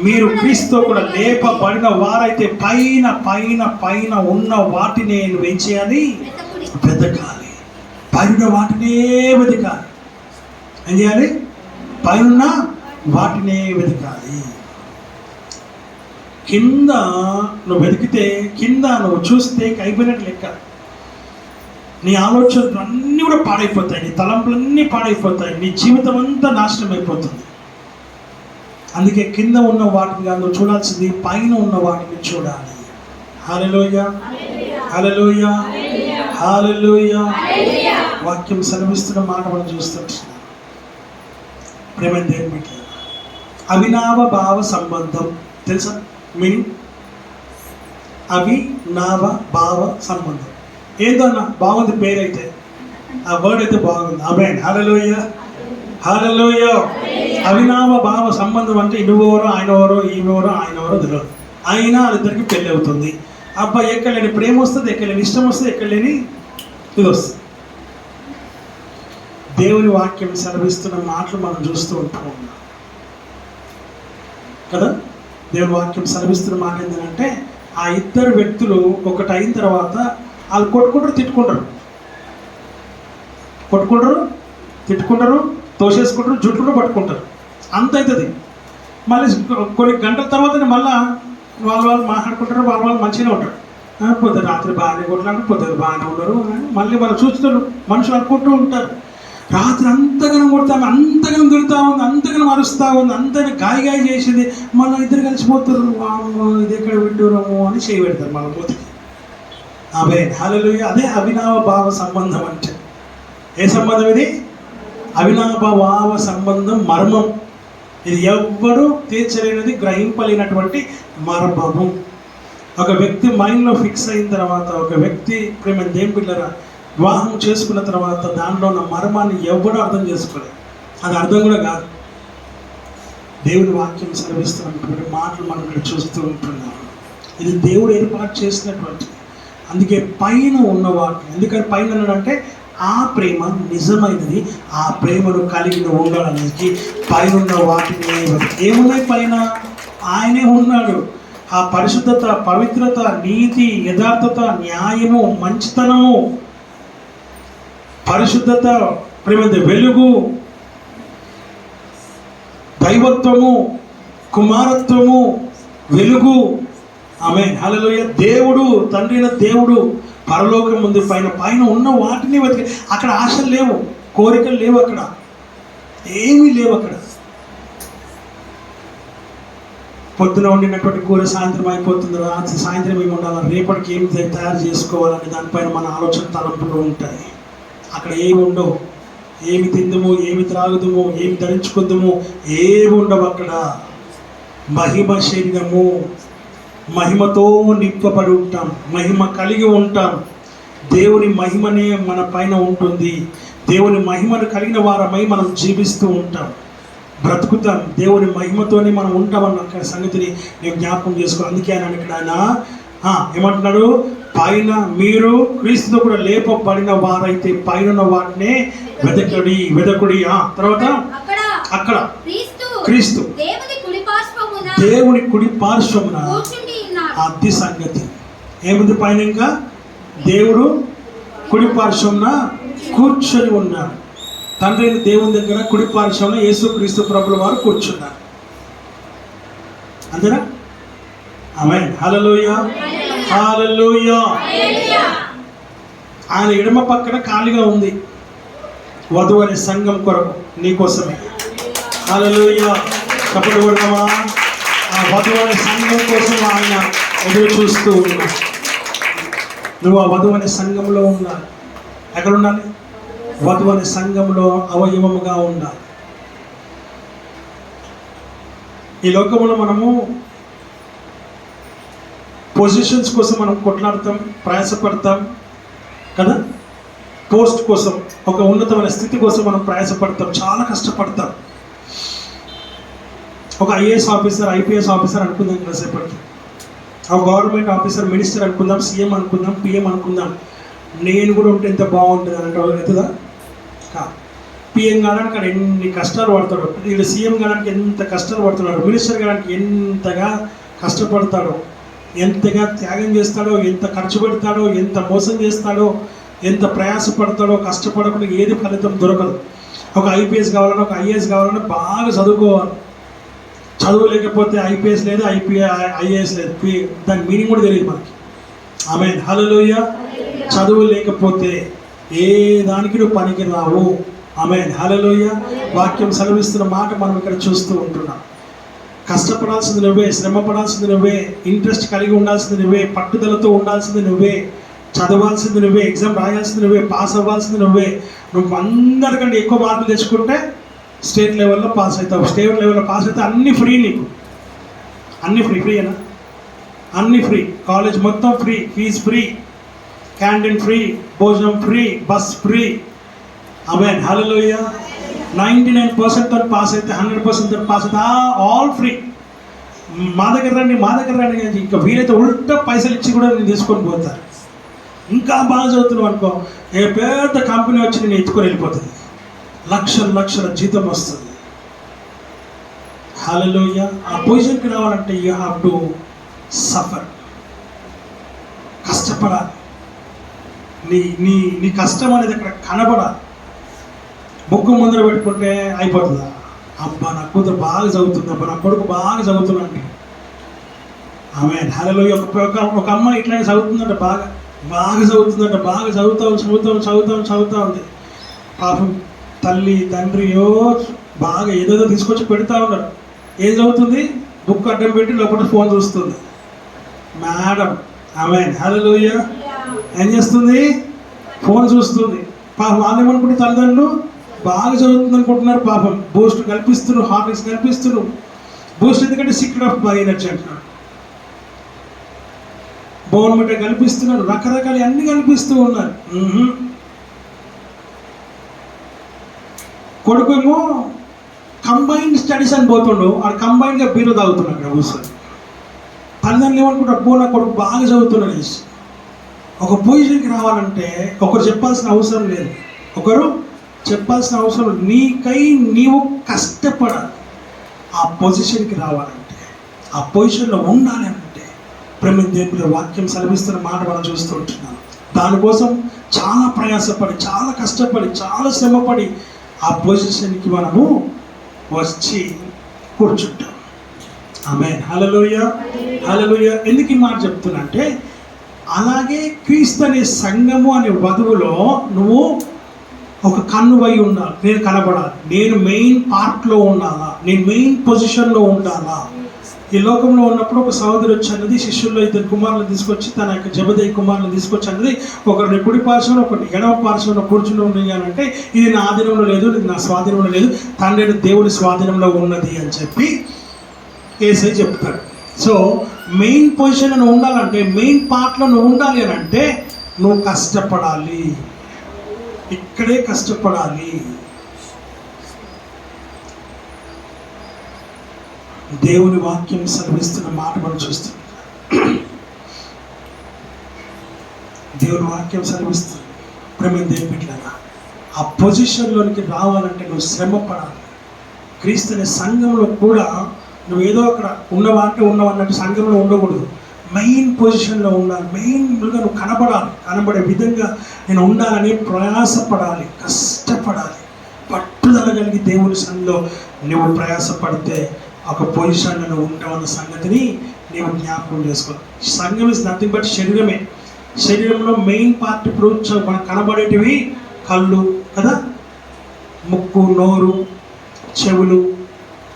మీరు క్రీస్తుతో కూడా లేపబడిన వారైతే పైన పైన పైన ఉన్న వాటినే నువ్వేం చేయాలి? వెతకాలి. పైన వాటినే వెతకాలి. ఏం చేయాలి? పైన వాటినే వెతకాలి. కింద నువ్వు వెతికితే, కింద నువ్వు చూస్తే అయిపోయినట్టు లెక్క. నీ ఆలోచనలు అన్నీ కూడా పాడైపోతాయి, నీ తలంపులన్నీ పాడైపోతాయి, నీ జీవితం అంతా నాశనం అయిపోతుంది. అందుకే కింద ఉన్న వాటిని కాదు నువ్వు చూడాల్సింది, పైన ఉన్న వాటిని చూడాలి. హల్లెలూయా, హల్లెలూయా, హల్లెలూయా. వాక్యం సెలవిస్తున్న మాట మనం చూస్తున్నాం. ప్రేమ దేవుని బిడ్డలారా, అవినావ భావ సంబంధం తెలుసా మీనింగ్? అవినావ భావ సంబంధం ఏందన్నా బాగుంది, పేరైతే ఆ వర్డ్ అయితే బాగుంది. ఆమేన్, హల్లెలూయా, హల్లెలూయా. అవినావ భావ సంబంధం అంటే నువ్వెవరో ఆయన ఎవరో ఈమెవరో ఆయన ఎవరో తెలియదు, అయినా వాళ్ళిద్దరికి పెళ్ళి అవుతుంది. అబ్బాయి ఎక్కలేని ప్రేమ వస్తుంది, ఎక్కలేని ఇష్టం వస్తుంది, ఎక్కలేని ఇది వస్తుంది. దేవుని వాక్యం సెలవిస్తున్న మాటలు మనం చూస్తూ ఉంటాం కదా. దేవుని వాక్యం సెలవిస్తున్న మాట ఏంటంటే ఆ ఇద్దరు వ్యక్తులు ఒకటి అయిన తర్వాత వాళ్ళు కొట్టుకుంటారు, తిట్టుకుంటారు, తోసేసుకుంటారు, జుట్టుకుంటూ పట్టుకుంటారు, అంత అవుతుంది. మళ్ళీ కొన్ని గంటల తర్వాత మళ్ళీ వాళ్ళు మాట్లాడుకుంటారు, వాళ్ళు మంచిగానే ఉంటారు. పొద్దు రాత్రి బాగానే కొట్లాడు, పొద్దున బాగానే ఉన్నారు, మళ్ళీ వాళ్ళు చూస్తారు, మనుషులు అనుకుంటూ ఉంటారు. రాత్రి అంతగానం కొడతాము, అంతగానం తిరుగుతూ ఉంది, అంతగానం అరుస్తూ ఉంది, అంతగా గాయ చేసింది. మళ్ళీ ఇద్దరు కలిసిపోతారు, ఇది ఎక్కడ విడ్డూరము అని చేయి పెడతారు మన మూతికి. ఆమేన్, హల్లెలూయా. అదే అవినావ భావ సంబంధం అంటే. ఏ సంబంధం ఇది? అవినావ భావ సంబంధం మర్మం. ఇది ఎవ్వరూ తీర్చలేనిది, గ్రహింపలేనటువంటి మర్మము. ఒక వ్యక్తి మైండ్లో ఫిక్స్ అయిన తర్వాత, ఒక వ్యక్తి ప్రేమ దేవుని బిడ్డలారా వివాహం చేసుకున్న తర్వాత దానిలో ఉన్న మర్మాన్ని ఎవడూ అర్థం చేసుకోలేదు. అది అర్థం కూడా కాదు. దేవుని వాక్యం సెలవిస్తున్నటువంటి మాటలు మనం ఇక్కడ చూస్తూ ఉంటున్నాం. ఇది దేవుడు ఏర్పాటు చేసినటువంటి. అందుకే పైన ఉన్నవాడు, ఎందుకని పైన ఉన్నాడంటే ఆ ప్రేమ నిజమైనది, ఆ ప్రేమను కలిగి ఉండాలనేది పైన ఉన్న వాటిని ఏమున్నాయి పైన ఆయనే ఉన్నాడు. ఆ పరిశుద్ధత, పవిత్రత, నీతి, యథార్థత, న్యాయము, మంచితనము, పరిశుద్ధత, ప్రేమ, వెలుగు, దైవత్వము, కుమారత్వము, వెలుగు. ఆమేన్, హల్లెలూయా. దేవుడు, తండ్రి అయిన దేవుడు పరలోకం ముందు పైన ఉన్న వాటిని వెతికి. అక్కడ ఆశలు లేవు, కోరికలు లేవు, అక్కడ ఏమీ లేవు. అక్కడ పొద్దున వండినటువంటి కూర సాయంత్రం అయిపోతుంది, రాత్రి సాయంత్రం ఏమి ఉండాలి, రేపటికి ఏమి తయారు చేసుకోవాలని దానిపైన మన ఆలోచన తలంపులు ఉంటాయి. అక్కడ ఏమి ఉండవు. ఏమి తిందుము, ఏమి త్రాగుదుము, ఏమి ధరించుకుందుము, ఏమి ఉండవు అక్కడ. మహిమ శరీరము, మహిమతో నింపబడి ఉంటాం, మహిమ కలిగి ఉంటాం. దేవుని మహిమనే మన పైన ఉంటుంది. దేవుని మహిమను కలిగిన వారమై మనం జీవిస్తూ ఉంటాం, బ్రతుకుతాం. దేవుని మహిమతోనే మనం ఉంటామన్న సంగతిని నేను జ్ఞాపకం చేసుకోవాలి. అందుకే ఆయన ఇక్కడ ఏమంటున్నాడు? పైన మీరు క్రీస్తుతో కూడా లేపబడిన వారైతే పైన వాటినే వెదకుడి. తర్వాత అక్కడ క్రీస్తు దేవుని కుడి పార్శ్వమున. అది సంగతి. ఏముంది పైన? ఇంకా దేవుడు కుడి పార్శ్వమున కూర్చొని ఉన్నాడు. తండ్రి దేవుని దగ్గర కుడి పార్శ్వమున యేసుక్రీస్తు ప్రభుల వారు కూర్చున్నారు. అంతేనా? ఆమేన్, హల్లెలూయా, హల్లెలూయా. ఆయన ఎడమ పక్కన ఖాళీగా ఉంది వధువు అనే సంఘం కొరకు, నీకోసమే. హల్లెలూయా. కపడు కొడదామా? ఆ వధువు అనే సంఘం కోసం ఆయన ఎదురు చూస్తూ ఉన్నాడు. నువ్వు ఆ వధువు అనే సంఘంలో ఉండాలి. ఎక్కడ ఉండాలి? వధువు అనే సంఘంలో అవయవముగా ఉండాలి. ఈ లోకంలో మనము పొజిషన్స్ కోసం మనం కొట్లాడతాం, ప్రయాసపడతాం కదా. పోస్ట్ కోసం, ఒక ఉన్నతమైన స్థితి కోసం మనం ప్రయాసపడతాం, చాలా కష్టపడతాం. ఒక ఐఏఎస్ ఆఫీసర్, ఐపీఎస్ ఆఫీసర్ అనుకుందాం కాసేపటికి, ఒక గవర్నమెంట్ ఆఫీసర్, మినిస్టర్ అనుకుందాం, సీఎం అనుకుందాం, పిఎం అనుకుందాం. నేను కూడా ఉంటే ఎంత బాగుంటుంది అంటే అవుతుందా? పిఎం కావడానికి అక్కడ ఎన్ని కష్టాలు పడతాడు, వీళ్ళు సీఎం కావడానికి ఎంత కష్టాలు పడుతున్నాడు, మినిస్టర్ కావడానికి ఎంతగా కష్టపడతాడో, ఎంతగా త్యాగం చేస్తాడో, ఎంత ఖర్చు పెడతాడో, ఎంత మోసం చేస్తాడో, ఎంత ప్రయాసపడతాడో. కష్టపడకుండా ఏది ఫలితం దొరకదు. ఒక ఐపీఎస్ కావాలన్నా, ఒక ఐఏఎస్ కావాలన్నా బాగా చదువుకోవాలి. చదువు లేకపోతే ఐపీఎస్ లేదు, ఐఏఎస్ లేదు, దాని మీనింగ్ కూడా తెలియదు మనకి. ఆమేన్, హల్లెలూయా. చదువు లేకపోతే ఏ దానికి నువ్వు పనికి రావు. ఆమేన్, హల్లెలూయా. వాక్యం సెలవిస్తున్న మాట మనం ఇక్కడ చూస్తూ ఉంటున్నాం. కష్టపడాల్సింది నువ్వే, శ్రమ పడాల్సింది నువ్వే, ఇంట్రెస్ట్ కలిగి ఉండాల్సింది నువ్వే, పట్టుదలతో ఉండాల్సింది నువ్వే, చదవాల్సింది నువ్వే, ఎగ్జామ్ రాయాల్సింది నువ్వే, పాస్ అవ్వాల్సింది నువ్వే. నువ్వు అందరికంటే ఎక్కువ మార్కులు తెచ్చుకుంటే స్టేట్ లెవెల్లో పాస్ అవుతావు. స్టేట్ లెవెల్లో పాస్ అయితే అన్నీ ఫ్రీ, నీకు అన్నీ ఫ్రీయేనా? అన్నీ ఫ్రీ, కాలేజ్ మొత్తం free, fee free, canteen free, భోజనం free, bus free. Amen, hallelujah. 99% తో పాస్ అయితే 100% తో పాస్ అయితే ఆల్ ఫ్రీ. మా దగ్గర రండి అని ఇంకా వీలైతే ఉల్టా పైసలు ఇచ్చి కూడా నేను తీసుకొని పోతాను. ఇంకా బాగా చదువుతున్నావు అనుకో, ఏ పెద్ద కంపెనీ వచ్చి నేను ఎత్తుకొని వెళ్ళిపోతుంది, లక్షల జీతం వస్తుంది. హల్లెలూయా. ఆ పొజిషన్కి రావాలంటే యూ హ్యావ్ టు సఫర్, కష్టపడాలి. నీ నీ నీ కష్టం అనేది అక్కడ కనబడాలి. బుక్ ముందర పెట్టుకుంటే అయిపోతుందా? అబ్బా నా కూతురు బాగా చదువుతుంది, అబ్బా నా కొడుకు బాగా చదువుతున్నా అంటే ఆమేన్, హల్లెలూయా. ఒక అమ్మాయి ఇట్లానే చదువుతుందంట, బాగా చదువుతా ఉంది. పాపం తల్లి తండ్రి బాగా ఏదేదో తీసుకొచ్చి పెడతా ఉన్నారు. ఏం చదువుతుంది? బుక్ అడ్డం పెట్టి లోపల ఫోన్ చూస్తుంది. మేడం, ఆమేన్, హల్లెలూయా. ఏం చేస్తుంది? ఫోన్ చూస్తుంది. పాపం వాళ్ళు ఏమనుకుంటే తల్లిదండ్రులు బాగా చదువుతుంది అనుకుంటున్నారు. పాపం బూస్ట్ కల్పిస్తున్నారు, హార్లిక్స్ కల్పిస్తున్నారు. బూస్ట్ ఎందుకంటే సీక్రెట్ ఆఫ్ బాడీ ఎనర్జీ అంటున్నారు, బోర్మిట కల్పిస్తున్నారు, రకరకాల అన్ని కల్పిస్తూ ఉన్నారు. కొడుకేమో కంబైన్డ్ స్టడీస్ అని పోతుండు, ఆడు కంబైన్డ్గా బీరు తాగుతున్నాడు అక్కడ కూర్చొని. తల్లిదండ్రులు ఏమనుకుంటారు, అబ్బో నా కొడుకు బాగా చదువుతున్నాడు. ఒక పొజిషన్కి రావాలంటే ఒకరు చెప్పాల్సిన అవసరం లేదు, నీకై నీవు కష్టపడాలి. ఆ పొజిషన్కి రావాలంటే, ఆ పొజిషన్లో ఉండాలి అంటే ప్రేమ దేవుని వాక్యం సెలవిస్తున్న మాట మనం చూస్తూ ఉంటున్నాం. దానికోసం చాలా ప్రయాసపడి, చాలా కష్టపడి, చాలా శ్రమపడి ఆ పొజిషన్కి మనము వచ్చి కూర్చుంటాం. ఆమేన్, హల్లెలూయా. ఎందుకు ఈ మాట చెప్తున్నా అంటే, అలాగే క్రీస్తు అనే సంఘము అనే వధువులో నువ్వు ఒక కన్నువై ఉండాలి. నేను కనబడాలి, నేను మెయిన్ పార్ట్లో ఉండాలా, నేను మెయిన్ పొజిషన్లో ఉండాలా. ఈ లోకంలో ఉన్నప్పుడు ఒక సహోదరి వచ్చి అన్నది, శిష్యుల్లో 2 కుమారులను తీసుకొచ్చి, తన యొక్క జబదయి కుమారులను తీసుకొచ్చి అన్నది, ఒకరిని కుడి పార్శ్వంలో ఒకటి ఎడమ పార్శ్వంలో కూర్చుని ఉన్నానంటే ఇది నా ఆధీనంలో లేదు, ఇది నా స్వాధీనంలో లేదు, తండ్రి దేవుడి స్వాధీనంలో ఉన్నది అని చెప్పి యేసయ్య చెప్తాడు. సో మెయిన్ పొజిషన్ నువ్వు ఉండాలంటే, మెయిన్ పార్ట్లో నువ్వు ఉండాలి అని అంటే నువ్వు కష్టపడాలి, ఇక్కడే కష్టపడాలి. దేవుని వాక్యం సెలవిస్తున్న మాట మనం చూస్తున్నాం. దేవుని వాక్యం సెలవిస్తుంది, ప్రేమ దేవుని బిడ్డలారా, ఆ పొజిషన్లోనికి రావాలంటే నువ్వు శ్రమ పడాలి. క్రీస్తు అనే సంఘంలో కూడా నువ్వు ఏదో అక్కడ ఉన్నవన్నట్టు సంఘంలో ఉండకూడదు. మెయిన్ పొజిషన్లో ఉండాలి, మెయిన్గా నువ్వు కనబడే విధంగా నేను ఉండాలని ప్రయాసపడాలి, కష్టపడాలి, పట్టుదల కలిగి దేవుని సంఘంలో నువ్వు ప్రయాసపడితే ఒక పొజిషన్లో నువ్వు ఉంటావన్న సంగతిని నీవు జ్ఞాపకం చేసుకోవాలి. సంఘం ఇస్ నథింగ్ బట్ శరీరంలో మెయిన్ పార్ట్ ఇప్పుడు మనకు కనబడేటివి కళ్ళు కదా, ముక్కు, నోరు, చెవులు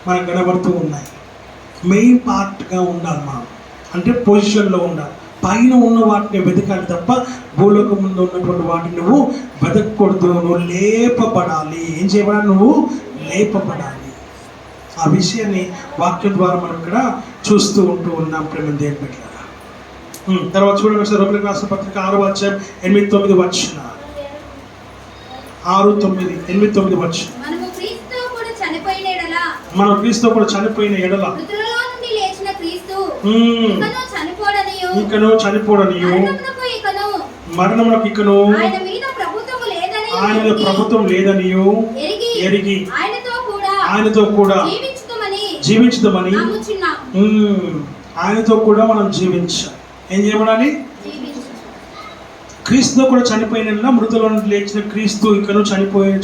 మనకు కనబడుతూ ఉన్నాయి. మెయిన్ పార్ట్గా ఉండాలి మనం, అంటే పొజిషన్లో ఉండాలి. పైన ఉన్న వాటిని వెతకాలి తప్ప భూలోకం ముందు ఉన్నటువంటి వాటిని నువ్వు వెతకూడదు. నువ్వు లేపబడాలి. ఏం చేయబడాలి? నువ్వు లేపబడాలి. ఆ విషయాన్ని వాక్యం ద్వారా మనం ఇక్కడ చూస్తూ ఉన్నాం ప్రేమ దేవుని బిడ్డలారా. తర్వాత చూడండి ఒకసారి రోమీయులకు రాసిన పత్రిక 6వ అధ్యాయం 8-9 వచనాలు. 6-9 వచనం. మనము క్రీస్తుతో కూడా చనిపోయిన ఎడల మృతులలో నుండి లేచిన క్రీస్తు ఇకను చనిపోడనియు మరణమునకు ఇకను ఆయన మీద ప్రభుత్వం లేదనియు ఎరిగి ఆయనతో కూడా జీవించుదామని ఆయనతో కూడా మనం జీవించాలి. ఏం చేయబడాలి? క్రీస్తుతో కూడా చనిపోయిన మృతుల నుండి లేచిన క్రీస్తు ఇకను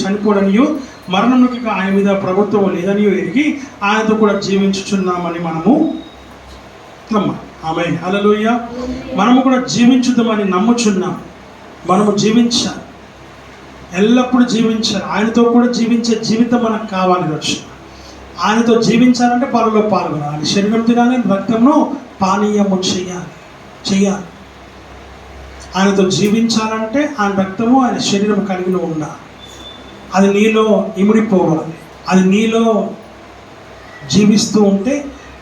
చనిపోడనియు మరణమునకు ఇక ఆయన మీద ప్రభుత్వం లేదనియు ఎరిగి ఆయనతో కూడా జీవించుచున్నామని మనము నమ్మాలి. ఆమేన్, హల్లెలూయా. మనము కూడా జీవించుదామని నమ్ముచున్నాం. మనము జీవించాలి, ఎల్లప్పుడూ జీవించాలి. ఆయనతో కూడా జీవించే జీవితం మనకు కావాలి. ఆయనతో జీవించాలంటే బలిలో పాల్గొనాలి, శరీరం తినాలి, రక్తంను పానీయము చేయాలి. ఆయనతో జీవించాలంటే ఆయన రక్తము ఆయన శరీరం కలిగి ఉండాలి. అది నీలో ఇమిడిపోవాలి. అది నీలో జీవిస్తూ ఉంటే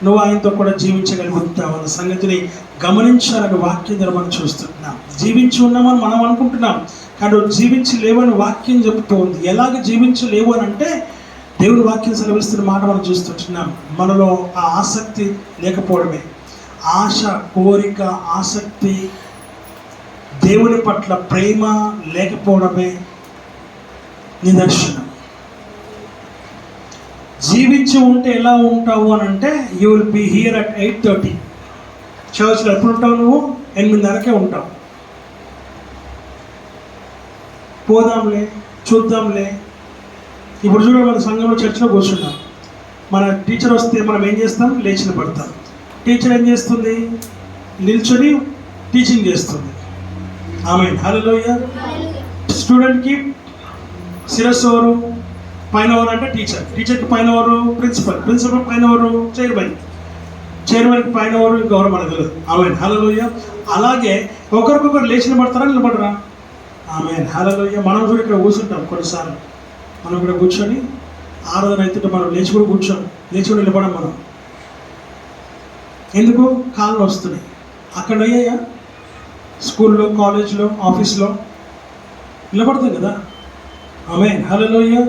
నువ్వు ఆయనతో కూడా జీవించగలుగుతావు అన్న సంగతిని గమనించాలని వాక్యం ద్వారా మనం చూస్తున్నాం. జీవించి ఉన్నామని మనం అనుకుంటున్నాం, కానీ జీవించి లేవని వాక్యం చెబుతూ ఉంది. ఎలాగ జీవించలేవు అని అంటే దేవుని వాక్యం సెలవిస్తున్న మాట మనం చూస్తుంటున్నాం. మనలో ఆ ఆసక్తి లేకపోవడమే, ఆశ, కోరిక, ఆసక్తి, దేవుని పట్ల ప్రేమ లేకపోవడమే నిదర్శనం. జీవించి ఉంటే ఎలా ఉంటావు అని అంటే you will be here at 8:30. చర్చ్లో ఎప్పుడు ఉంటావు? నువ్వు 8:30కే ఉంటావు. పోదాంలే, చూద్దాంలే. ఇప్పుడు చూడ మన సంఘంలో చర్చిలో కూర్చున్నాం. మన టీచర్ వస్తే మనం ఏం చేస్తాం? లేచిన పడతాం. టీచర్ ఏం చేస్తుంది? నిల్చొని టీచింగ్ చేస్తుంది. ఆమేన్, హల్లెలూయా. స్టూడెంట్కి శిరస్సు ఎవరు? పైన ఎవరు అంటే టీచర్. టీచర్కి పైన ఎవరు? ప్రిన్సిపల్. ప్రిన్సిపల్ పైన ఎవరు? చైర్మన్. చైర్మన్కి పైన ఎవరు? ఇంకెవరు మనకు తెలియదు. ఆమేన్, హల్లెలూయా. అలాగే ఒకరికొకరు లేచిన పడతారా, నిలబడరా? ఆమేన్, హల్లెలూయా. మనం కూడా ఇక్కడ కూర్చుంటాం. కొన్నిసార్లు మనం ఇక్కడ కూర్చొని ఆరాధన అవుతుంటే మనం లేచి కూడా లేచి నిలబడం. మనం ఎందుకు? కాళ్ళు వస్తున్నాయి. అక్కడ అయ్యాయా? స్కూల్లో, కాలేజ్లో, ఆఫీస్లో నిలబడతాం కదా. ఆమేన్, హల్లెలూయా.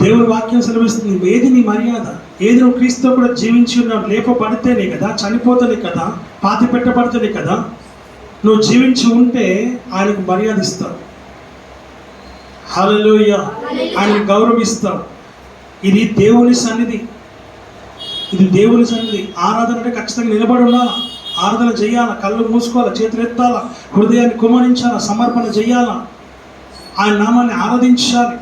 దేవుని వాక్యం సెలవిస్తుంది, ఏది నీ మర్యాద, ఏది నువ్వు క్రీస్తుతో కూడా జీవించి ఉన్నావు, లేపబడితేనే కదా, చనిపోతేనే కదా, పాతి పెట్టబడితేనే కదా నువ్వు జీవించి ఉంటే ఆయనకు మర్యాద ఇస్తావు. హల్లెలూయా. ఆయనకు గౌరవిస్తావు. ఇది దేవుని సన్నిధి. ఆరాధన అంటే ఖచ్చితంగా నిలబడి ఉండాలా, ఆరాధన చేయాలా, కళ్ళు మూసుకోవాలా, చేతులు ఎత్తాలా, హృదయాన్ని కుమ్మరించాలా, సమర్పణ చేయాలా, ఆయన నామాన్ని ఆరాధించాలి,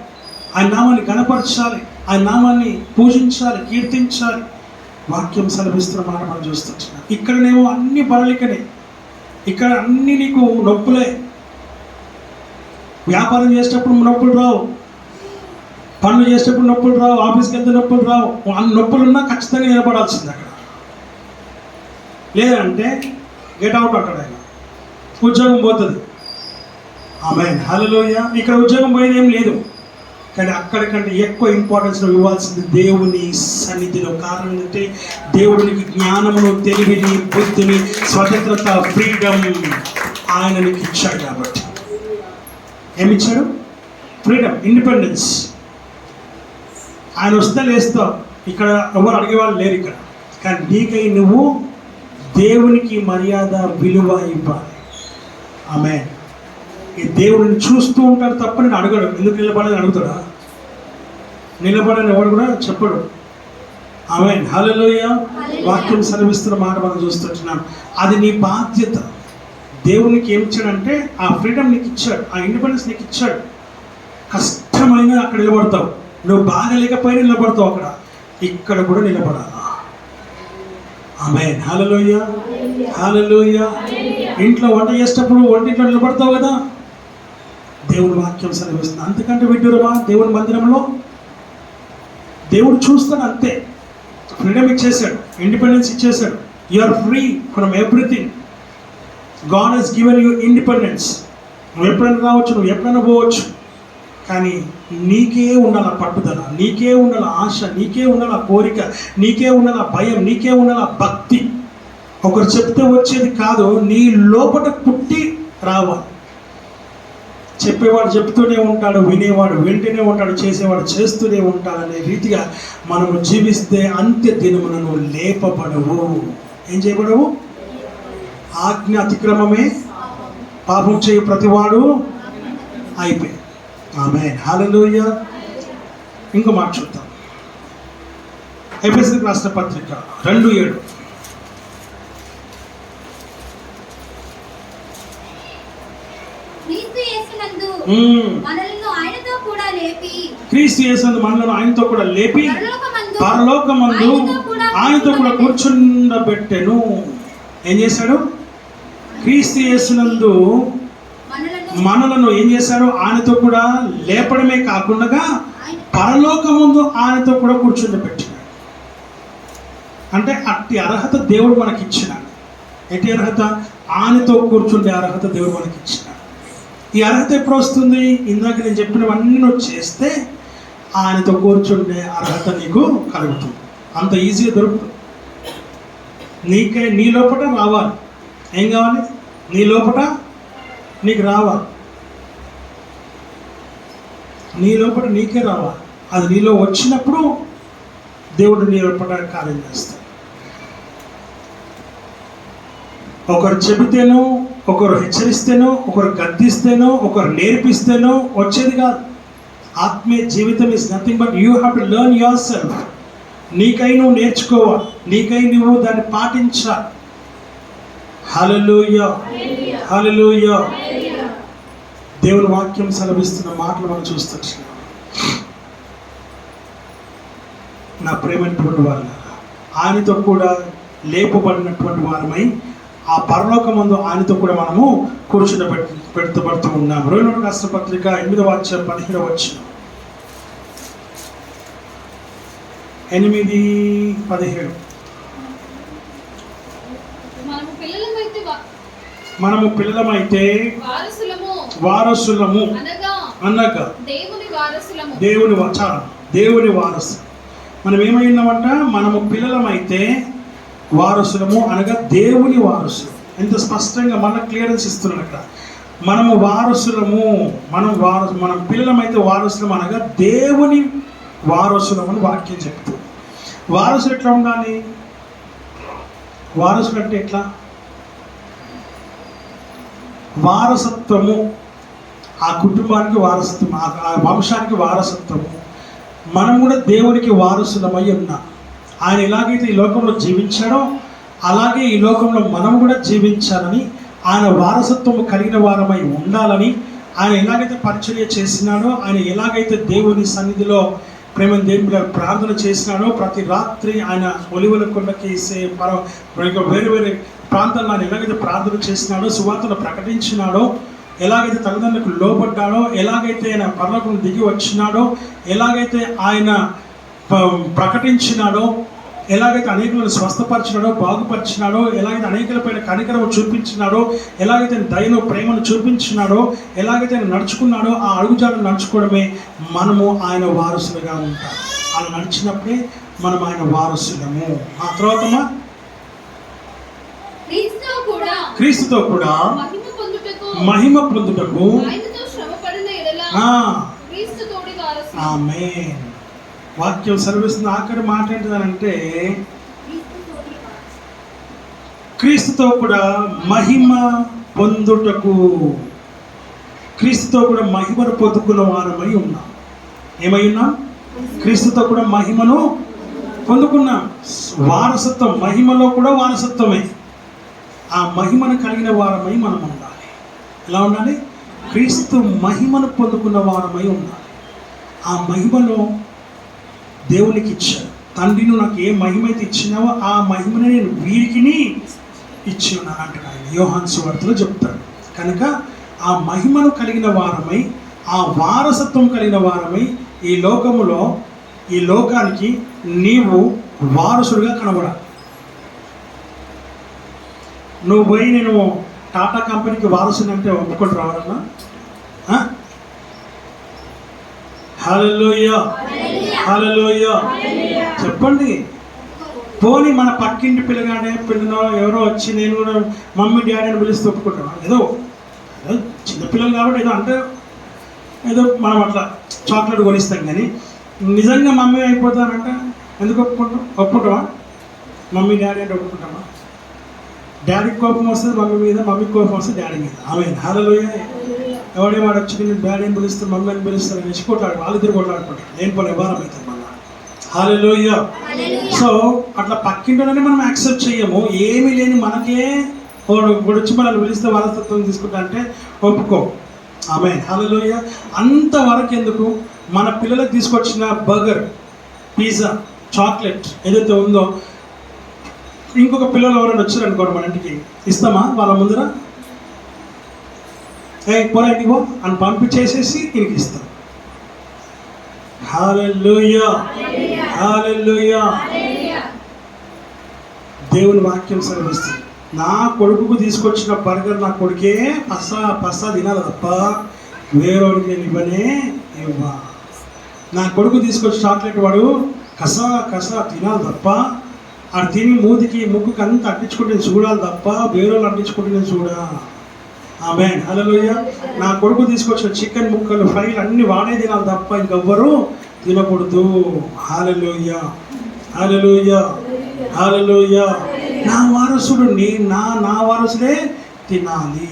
ఆయన నామాన్ని గణపరచాలి, ఆయన నామాన్ని పూజించాలి, కీర్తించాలి. వాక్యం సెలవిస్తున్న మాట మనం చూస్తున్నాం. ఇక్కడనేమో అన్ని బలలికనే, ఇక్కడ అన్ని నీకు నొప్పులే. వ్యాపారం చేసేటప్పుడు నొప్పులు రావు, పనులు చేసేటప్పుడు నొప్పులు రావు, ఆఫీస్కి వెళ్తే నొప్పులు రావు. అన్ని నొప్పులున్నా ఖచ్చితంగా నిలబడాల్సింది అక్కడ. లేదంటే గెట్ అవుట్ అక్కడ, ఆయన ఉద్యోగం పోతుంది. ఆమేన్, హల్లెలూయా. ఇక్కడ ఉద్యోగం పోయేది ఏం లేదు, కానీ అక్కడికంటే ఎక్కువ ఇంపార్టెన్స్ ఇవ్వాల్సింది దేవుని సన్నిధిలో. కారణం ఏంటంటే దేవుడు నీకు జ్ఞానమును, తెలివిని, బుద్ధిని, స్వతంత్రత, ఫ్రీడమ్ ఆయన నీకు ఇచ్చాడు. కాబట్టి ఏమిచ్చాడు? Freedom, independence. ఆయన వస్తే లేస్తావు. ఇక్కడ ఎవరు అడిగేవాళ్ళు లేరు ఇక్కడ. కానీ నీకై నువ్వు దేవునికి మర్యాద, విలువ ఇవ్వాలి. ఆమేన్. ఈ దేవుడిని చూస్తూ ఉంటాడు తప్ప నేను అడగడు. ఎందుకు నిలబడని అడుగుతాడా? నిలబడని ఎవడు కూడా చెప్పడు. ఆమేన్, హల్లెలూయా. వాక్యం సెలవిస్తున్న మాట మనం చూస్తున్నాం. అది నీ బాధ్యత. దేవునికి ఏమి ఇచ్చాడంటే ఆ ఫ్రీడమ్ నీకు ఇచ్చాడు, ఆ ఇండిపెండెన్స్ నీకు ఇచ్చాడు. కష్టమైన అక్కడ నిలబడతావు, నువ్వు బాగలేకపోయినా నిలబడతావు అక్కడ. ఇక్కడ కూడా నిలబడాలా. ఆమేన్, హల్లెలూయా, హల్లెలూయా. ఇంట్లో వంట చేసేటప్పుడు వంటింట్లో నిలబడతావు కదా. దేవుని వాక్యం సెలవిస్తుంది. అంతకంటే విడ్డూరమా దేవుని మందిరంలో? దేవుడు చూస్తాడు అంతే. ఫ్రీడమ్ ఇచ్చేసాడు, ఇండిపెండెన్స్ ఇచ్చేసాడు. You are free from everything. God has given you independence. నువ్వు ఎప్పుడైనా రావచ్చు, నువ్వు ఎప్పుడైనా పోవచ్చు, కానీ నీకే ఉండాల పట్టుదల, నీకే ఉండాల ఆశ, నీకే ఉండాల కోరిక, నీకే ఉండాల భయం, నీకే ఉండాల భక్తి. ఒకరు చెప్తే వచ్చేది కాదు, నీ లోపల పుట్టి రావాలి. చెప్పేవాడు చెప్తూనే ఉంటాడు, వినేవాడు వింటూనే ఉంటాడు, చేసేవాడు చేస్తూనే ఉంటాడు. అనే రీతిగా మనము జీవిస్తే అంత్య దినమున నువ్వు లేపబడవు. ఏం చేయబడవు? ఆజ్ఞ అతిక్రమమే పాపం చేయి ప్రతివాడు అయిపోయి. ఆమేన్, హల్లెలూయా. ఇంకో మాట చూద్దాం. ఎఫెసీయులకు రాసిన పత్రిక 2:7. క్రీస్తు యేసునందు మనలను ఆయనతో కూడా లేపి పరలోకమందు ఆయనతో కూడా కూర్చుండబెట్టెను. ఏం చేశాడు? క్రీస్తు యేసునందు మనలను ఏం చేశాడు? ఆయనతో కూడా లేపడమే కాకుండా పరలోకమందు ఆయనతో కూడా కూర్చుండబెట్టినాడు. అంటే అట్టి అర్హత దేవుడు మనకి ఇచ్చినాడు. ఎట్టి అర్హత? ఆయనతో కూర్చుండే అర్హత దేవుడు మనకి ఇచ్చినాడు. ఈ అర్హత ఎప్పుడు వస్తుంది? ఇందాక నేను చెప్పినవన్నీ నువ్వు చేస్తే ఆయనతో కూర్చుండే అర్హత నీకు కలుగుతుంది. అంత ఈజీగా దొరుకుతుంది. నీ లోపల రావాలి. ఏం కావాలి? నీ లోపల నీకు రావాలి. నీ లోపల నీకే రావాలి. అది నీలో వచ్చినప్పుడు దేవుడు నీ లోపల కార్యం చేస్తాడు. ఒకరు చెబితేనో, ఒకరు హెచ్చరిస్తేనో, ఒకరు గద్దిస్తేనో, ఒకరు నేర్పిస్తేనో వచ్చేది కాదు. ఆత్మీయ జీవితం is nothing but you have to learn your self. నీకై నువ్వు నేర్చుకోవాలి, నీకై నువ్వు దాన్ని పాటించాలి. హల్లెలూయా, హల్లెలూయా. దేవుని వాక్యం సెలవిస్తున్న మాటలు మనం చూస్తున్నాం. నా ప్రేమైనటువంటి వాళ్ళ, ఆయనతో కూడా లేపబడినటువంటి వారమై ఆ పరలోకమందు ఆయనతో కూడా మనము పెడుతూ ఉన్నాము. రోమీయులకు రాసిన పత్రిక 8వ అధ్యాయం 17వ వచనం. 8:17. మనము పిల్లలమైతే వారసులము అనగా దేవుని వారసు. మనం ఏమై ఉన్నామంట? మనము పిల్లలమైతే వారసులము అనగా దేవుని వారసులు. ఎంత స్పష్టంగా మనకు క్లియరెన్స్ ఇస్తున్నాడు అక్కడ. మనము వారసులము, మనం పిల్లలమైతే వారసులము అనగా దేవుని వారసులము అని వాక్యం చెప్తుంది. వారసులు ఎట్లా ఉండాలి? వారసులు అంటే ఎట్లా? వారసత్వము, ఆ కుటుంబానికి వారసత్వం, ఆ వంశానికి వారసత్వము. మనం కూడా దేవునికి వారసులమై ఉన్నాం. ఆయన ఎలాగైతే ఈ లోకంలో జీవించాడో అలాగే ఈ లోకంలో మనం కూడా జీవించాలని, ఆయన వారసత్వము కలిగిన వారమై ఉండాలని, ఆయన ఎలాగైతే పరిచర్య చేసినాడో, ఆయన ఎలాగైతే దేవుని సన్నిధిలో ప్రేమను దేవుని ప్రార్థన చేసినాడో, ప్రతి రాత్రి ఆయన ఒలివల కొండకి వేరే వేరే ప్రాంతాల్లో ఆయన ఎలాగైతే ప్రార్థన చేసినాడో, సువార్తను ప్రకటించినాడో, ఎలాగైతే తల్లిదండ్రులకు లోబడ్డాడో, ఎలాగైతే ఆయన పరలోకం దిగి వచ్చినాడో, ఎలాగైతే ఆయన ప్రకటించినాడో, ఎలాగైతే అనేకులను స్వస్థపరిచినాడో, బాగుపరిచినాడో, ఎలాగైతే అనేకులపైన కనికరము చూపించినాడో, ఎలాగైతే దయను ప్రేమను చూపించినాడో, ఎలాగైతే ఆయన నడుచుకున్నాడో, ఆ అడుగుజాడలు నడుచుకోవడమే మనము ఆయన వారసులుగా ఉంటాం. అలా నడిచినప్పుడే మనం ఆయన వారసులము. ఆ తర్వాత క్రీస్తుతో కూడా మహిమ పొందుటకు ఆమేన్. వాక్యం సెలవిస్తుంది. ఆఖరి మాట ఏంటంటే క్రీస్తుతో కూడా మహిమ పొందుటకు. క్రీస్తుతో కూడా మహిమను పొందుకున్న వారమై ఉన్నాం. ఏమై ఉన్నాం? క్రీస్తుతో కూడా మహిమను పొందుకున్నాం. వారసత్వం, మహిమలో కూడా వారసత్వమే. ఆ మహిమను కలిగిన వారమై మనం ఉండాలి. ఎలా ఉండాలి? క్రీస్తు మహిమను పొందుకున్న వారమై ఉండాలి. ఆ మహిమలో దేవునికి ఇచ్చాడు. తండ్రి, నువ్వు నాకు ఏ మహిమ అయితే ఇచ్చినావో ఆ మహిమని నేను వీరికి ఇచ్చి ఉన్నాను అంటాడు ఆయన. యోహాను సువార్తలో చెప్తాడు. కనుక ఆ మహిమను కలిగిన వారమై, ఆ వారసత్వం కలిగిన వారమై ఈ లోకములో, ఈ లోకానికి నీవు వారసుడిగా కనబడాలి. నువ్వు పోయి నేను టాటా కంపెనీకి వారసుని అంటే ఒప్పుకొని రావాలన్నా? హల్లెలూయా, హల్లెలూయా చెప్పండి. పోనీ మన పక్కింటి పిల్లనో ఎవరో వచ్చి నేను కూడా మమ్మీ డాడీ అని పిలిస్తే ఒప్పుకుంటాం. ఏదో చిన్నపిల్లలు కాబట్టి ఏదో అంటే ఏదో మనం అట్లా చాక్లెట్ కొనిస్తాం. కానీ నిజంగా మమ్మీ అయిపోతానంటే ఎందుకు ఒప్పుకుంటావా? మమ్మీ డాడీ అంటే ఒప్పుకుంటామా? డాడీకి కోపం వస్తుంది మమ్మీ మీద, మమ్మీకి కోపం వస్తుంది డాడీ మీద. ఆమేన్, హల్లెలూయా. ఎవడే వాడు వచ్చి నేను డాడీ అని పిలుస్తారు, మమ్మీ అని పిలుస్తారు అనేసి వాళ్ళిద్దరు కొట్లాడుకుంటారు. నేను పోనీ వ్యవహారం అవుతుంది మళ్ళీ. హల్లెలూయా. సో అట్లా పక్కింటోనే మనం యాక్సెప్ట్ చెయ్యము. ఏమీ లేని మనకే వచ్చి మనల్ని పిలిస్తే వారసత్వం తీసుకుంటా అంటే ఒప్పుకో. ఆమేన్, హల్లెలూయా. అంతవరకు ఎందుకు? మన పిల్లలకు తీసుకొచ్చిన బర్గర్, పిజ్జా, చాక్లెట్ ఏదైతే ఉందో, ఇంకొక పిల్లలు ఎవరైనా వచ్చారనుకోండి మన ఇంటికి, ఇస్తామా వాళ్ళ ముందర? పోరా ఇంటికో అని పంపించేసేసి ఇంటికి ఇస్తాం. హల్లెలూయా, హల్లెలూయా. దేవుని వాక్యం సెలవిస్తుంది, నా కొడుకుకు తీసుకొచ్చిన బర్గర్ నా కొడుకే పసా తినాలి తప్ప వేరేవాడికి నేను ఇవ్వనే ఇవ్వా. నా కొడుకు తీసుకొచ్చి చాక్లెట్ వాడు కసా తినాలి తప్ప అది తిని ముక్కుకి అంతా అంటించుకుంటే నేను చూడాలి తప్ప వేరేవాళ్ళు అంటించుకుంటే నేను చూడా. ఆమేన్, హల్లెలూయా. నా కొడుకు తీసుకొచ్చిన చికెన్ ముక్కలు ఫ్రైలు అన్ని వాడే తినాలి తప్ప ఇంకెవ్వరు తినకూడదు. హల్లెలూయా, హల్లెలూయా, హల్లెలూయా. నా వారసుడు నా వారసుడే తినాలి.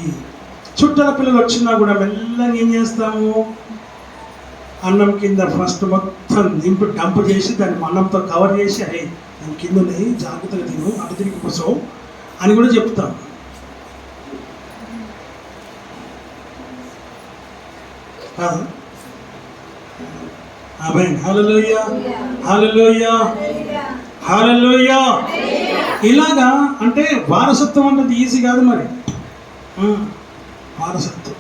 చుట్టాల పిల్లలు వచ్చినా కూడా మెల్లగా ఏం చేస్తాము, అన్నం కింద ఫస్ట్ మొత్తం డంప్ చేసి దాన్ని అన్నంతో కవర్ చేసి అరే దాని కింద ఉన్నాయి జాగ్రత్తగా తిను అటు తిరిగి కూర్చో అని కూడా చెప్తాం. ఆమేన్, హల్లెలూయా, హల్లెలూయా, హల్లెలూయా. ఇలాగా అంటే వారసత్వం అంటే ఈజీ కాదు మరి. వారసత్వం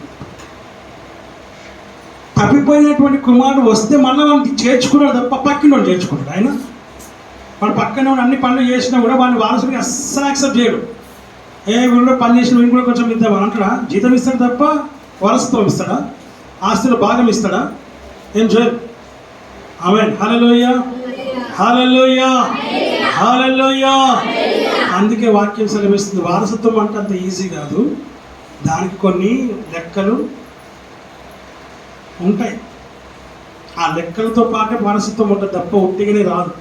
తప్పిపోయినటువంటి కుమారుడు వస్తే మళ్ళీ వాడిని చేర్చుకున్నాడు తప్ప పక్కన వాడు చేర్చుకున్నాడు. ఆయన వాడు పక్కన అన్ని పనులు చేసినా కూడా వాడిని వారసుడికి అస్సలు యాక్సెప్ట్ చేయడు. వీడు కూడా పని చేసిన వీడు కూడా కొంచెం ఇద్దామని అంటాడా? జీతం ఇస్తాడు తప్ప వారసత్వం ఇస్తాడా? ఆస్తులు భాగం ఇస్తాడా? ఏం చేయడు. ఆమేన్, హల్లెలూయా, హల్లెలూయా, హల్లెలూయా. అందుకే వాక్యం సెలవిస్తుంది, వారసత్వం అంటే అంత ఈజీ కాదు, దానికి కొన్ని లెక్కలు ఉంటాయి. ఆ లెక్కలతో పాటే వారసత్వం ఉంటుంది తప్ప ఒట్టిగానే రాదు.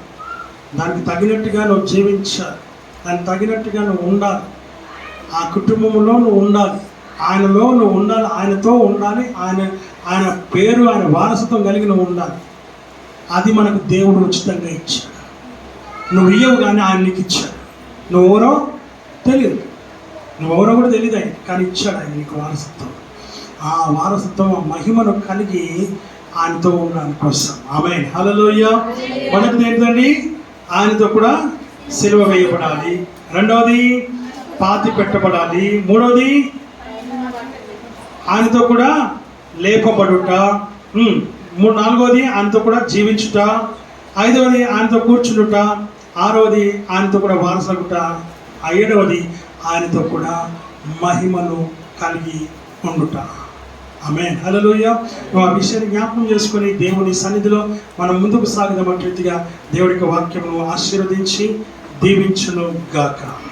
దానికి తగినట్టుగా నువ్వు జీవించాలి, దానికి తగినట్టుగా నువ్వు ఉండాలి, ఆ కుటుంబంలో నువ్వు ఉండాలి, ఆయనలో నువ్వు ఉండాలి, ఆయనతో ఉండాలి, ఆయన పేరు ఆయన వారసత్వం కలిగి నువ్వు ఉండాలి. అది మనకు దేవుడు ఉచితంగా ఇచ్చాడు. నువ్వు ఇయ్యవు కానీ ఆయన నీకు ఇచ్చాడు. నువ్వెవరో తెలియదు, నువ్వెవరో కూడా తెలియదు ఆయన, కానీ ఇచ్చాడు ఆయన నీకు వారసత్వం. ఆ వారసత్వం ఆ మహిమను కలిగి ఆయనతో ఉండడానికి కోసం. ఆమేన్, హల్లెలూయా. మొదటిది ఏంటండి? ఆయనతో కూడా సిలువ వేయబడాలి. రెండవది పాతి పెట్టబడాలి. మూడవది ఆయనతో కూడా లేపబడుట. నాలుగవది ఆయనతో కూడా జీవించుట. ఐదవది ఆయనతో కూర్చుండుట. ఆరవది ఆయనతో కూడా వారసగుట. ఏడవది ఆయనతో కూడా మహిమను కలిగి ఉండుట. ఆమేన్, హల్లెలూయా. నువ్వు ఆ విషయాన్ని జ్ఞాపకం చేసుకొని దేవుని సన్నిధిలో మనం ముందుకు సాగుదామన్న రీతిగా దేవుడికి వాక్యమును ఆశీర్వదించి దీవించును గాక.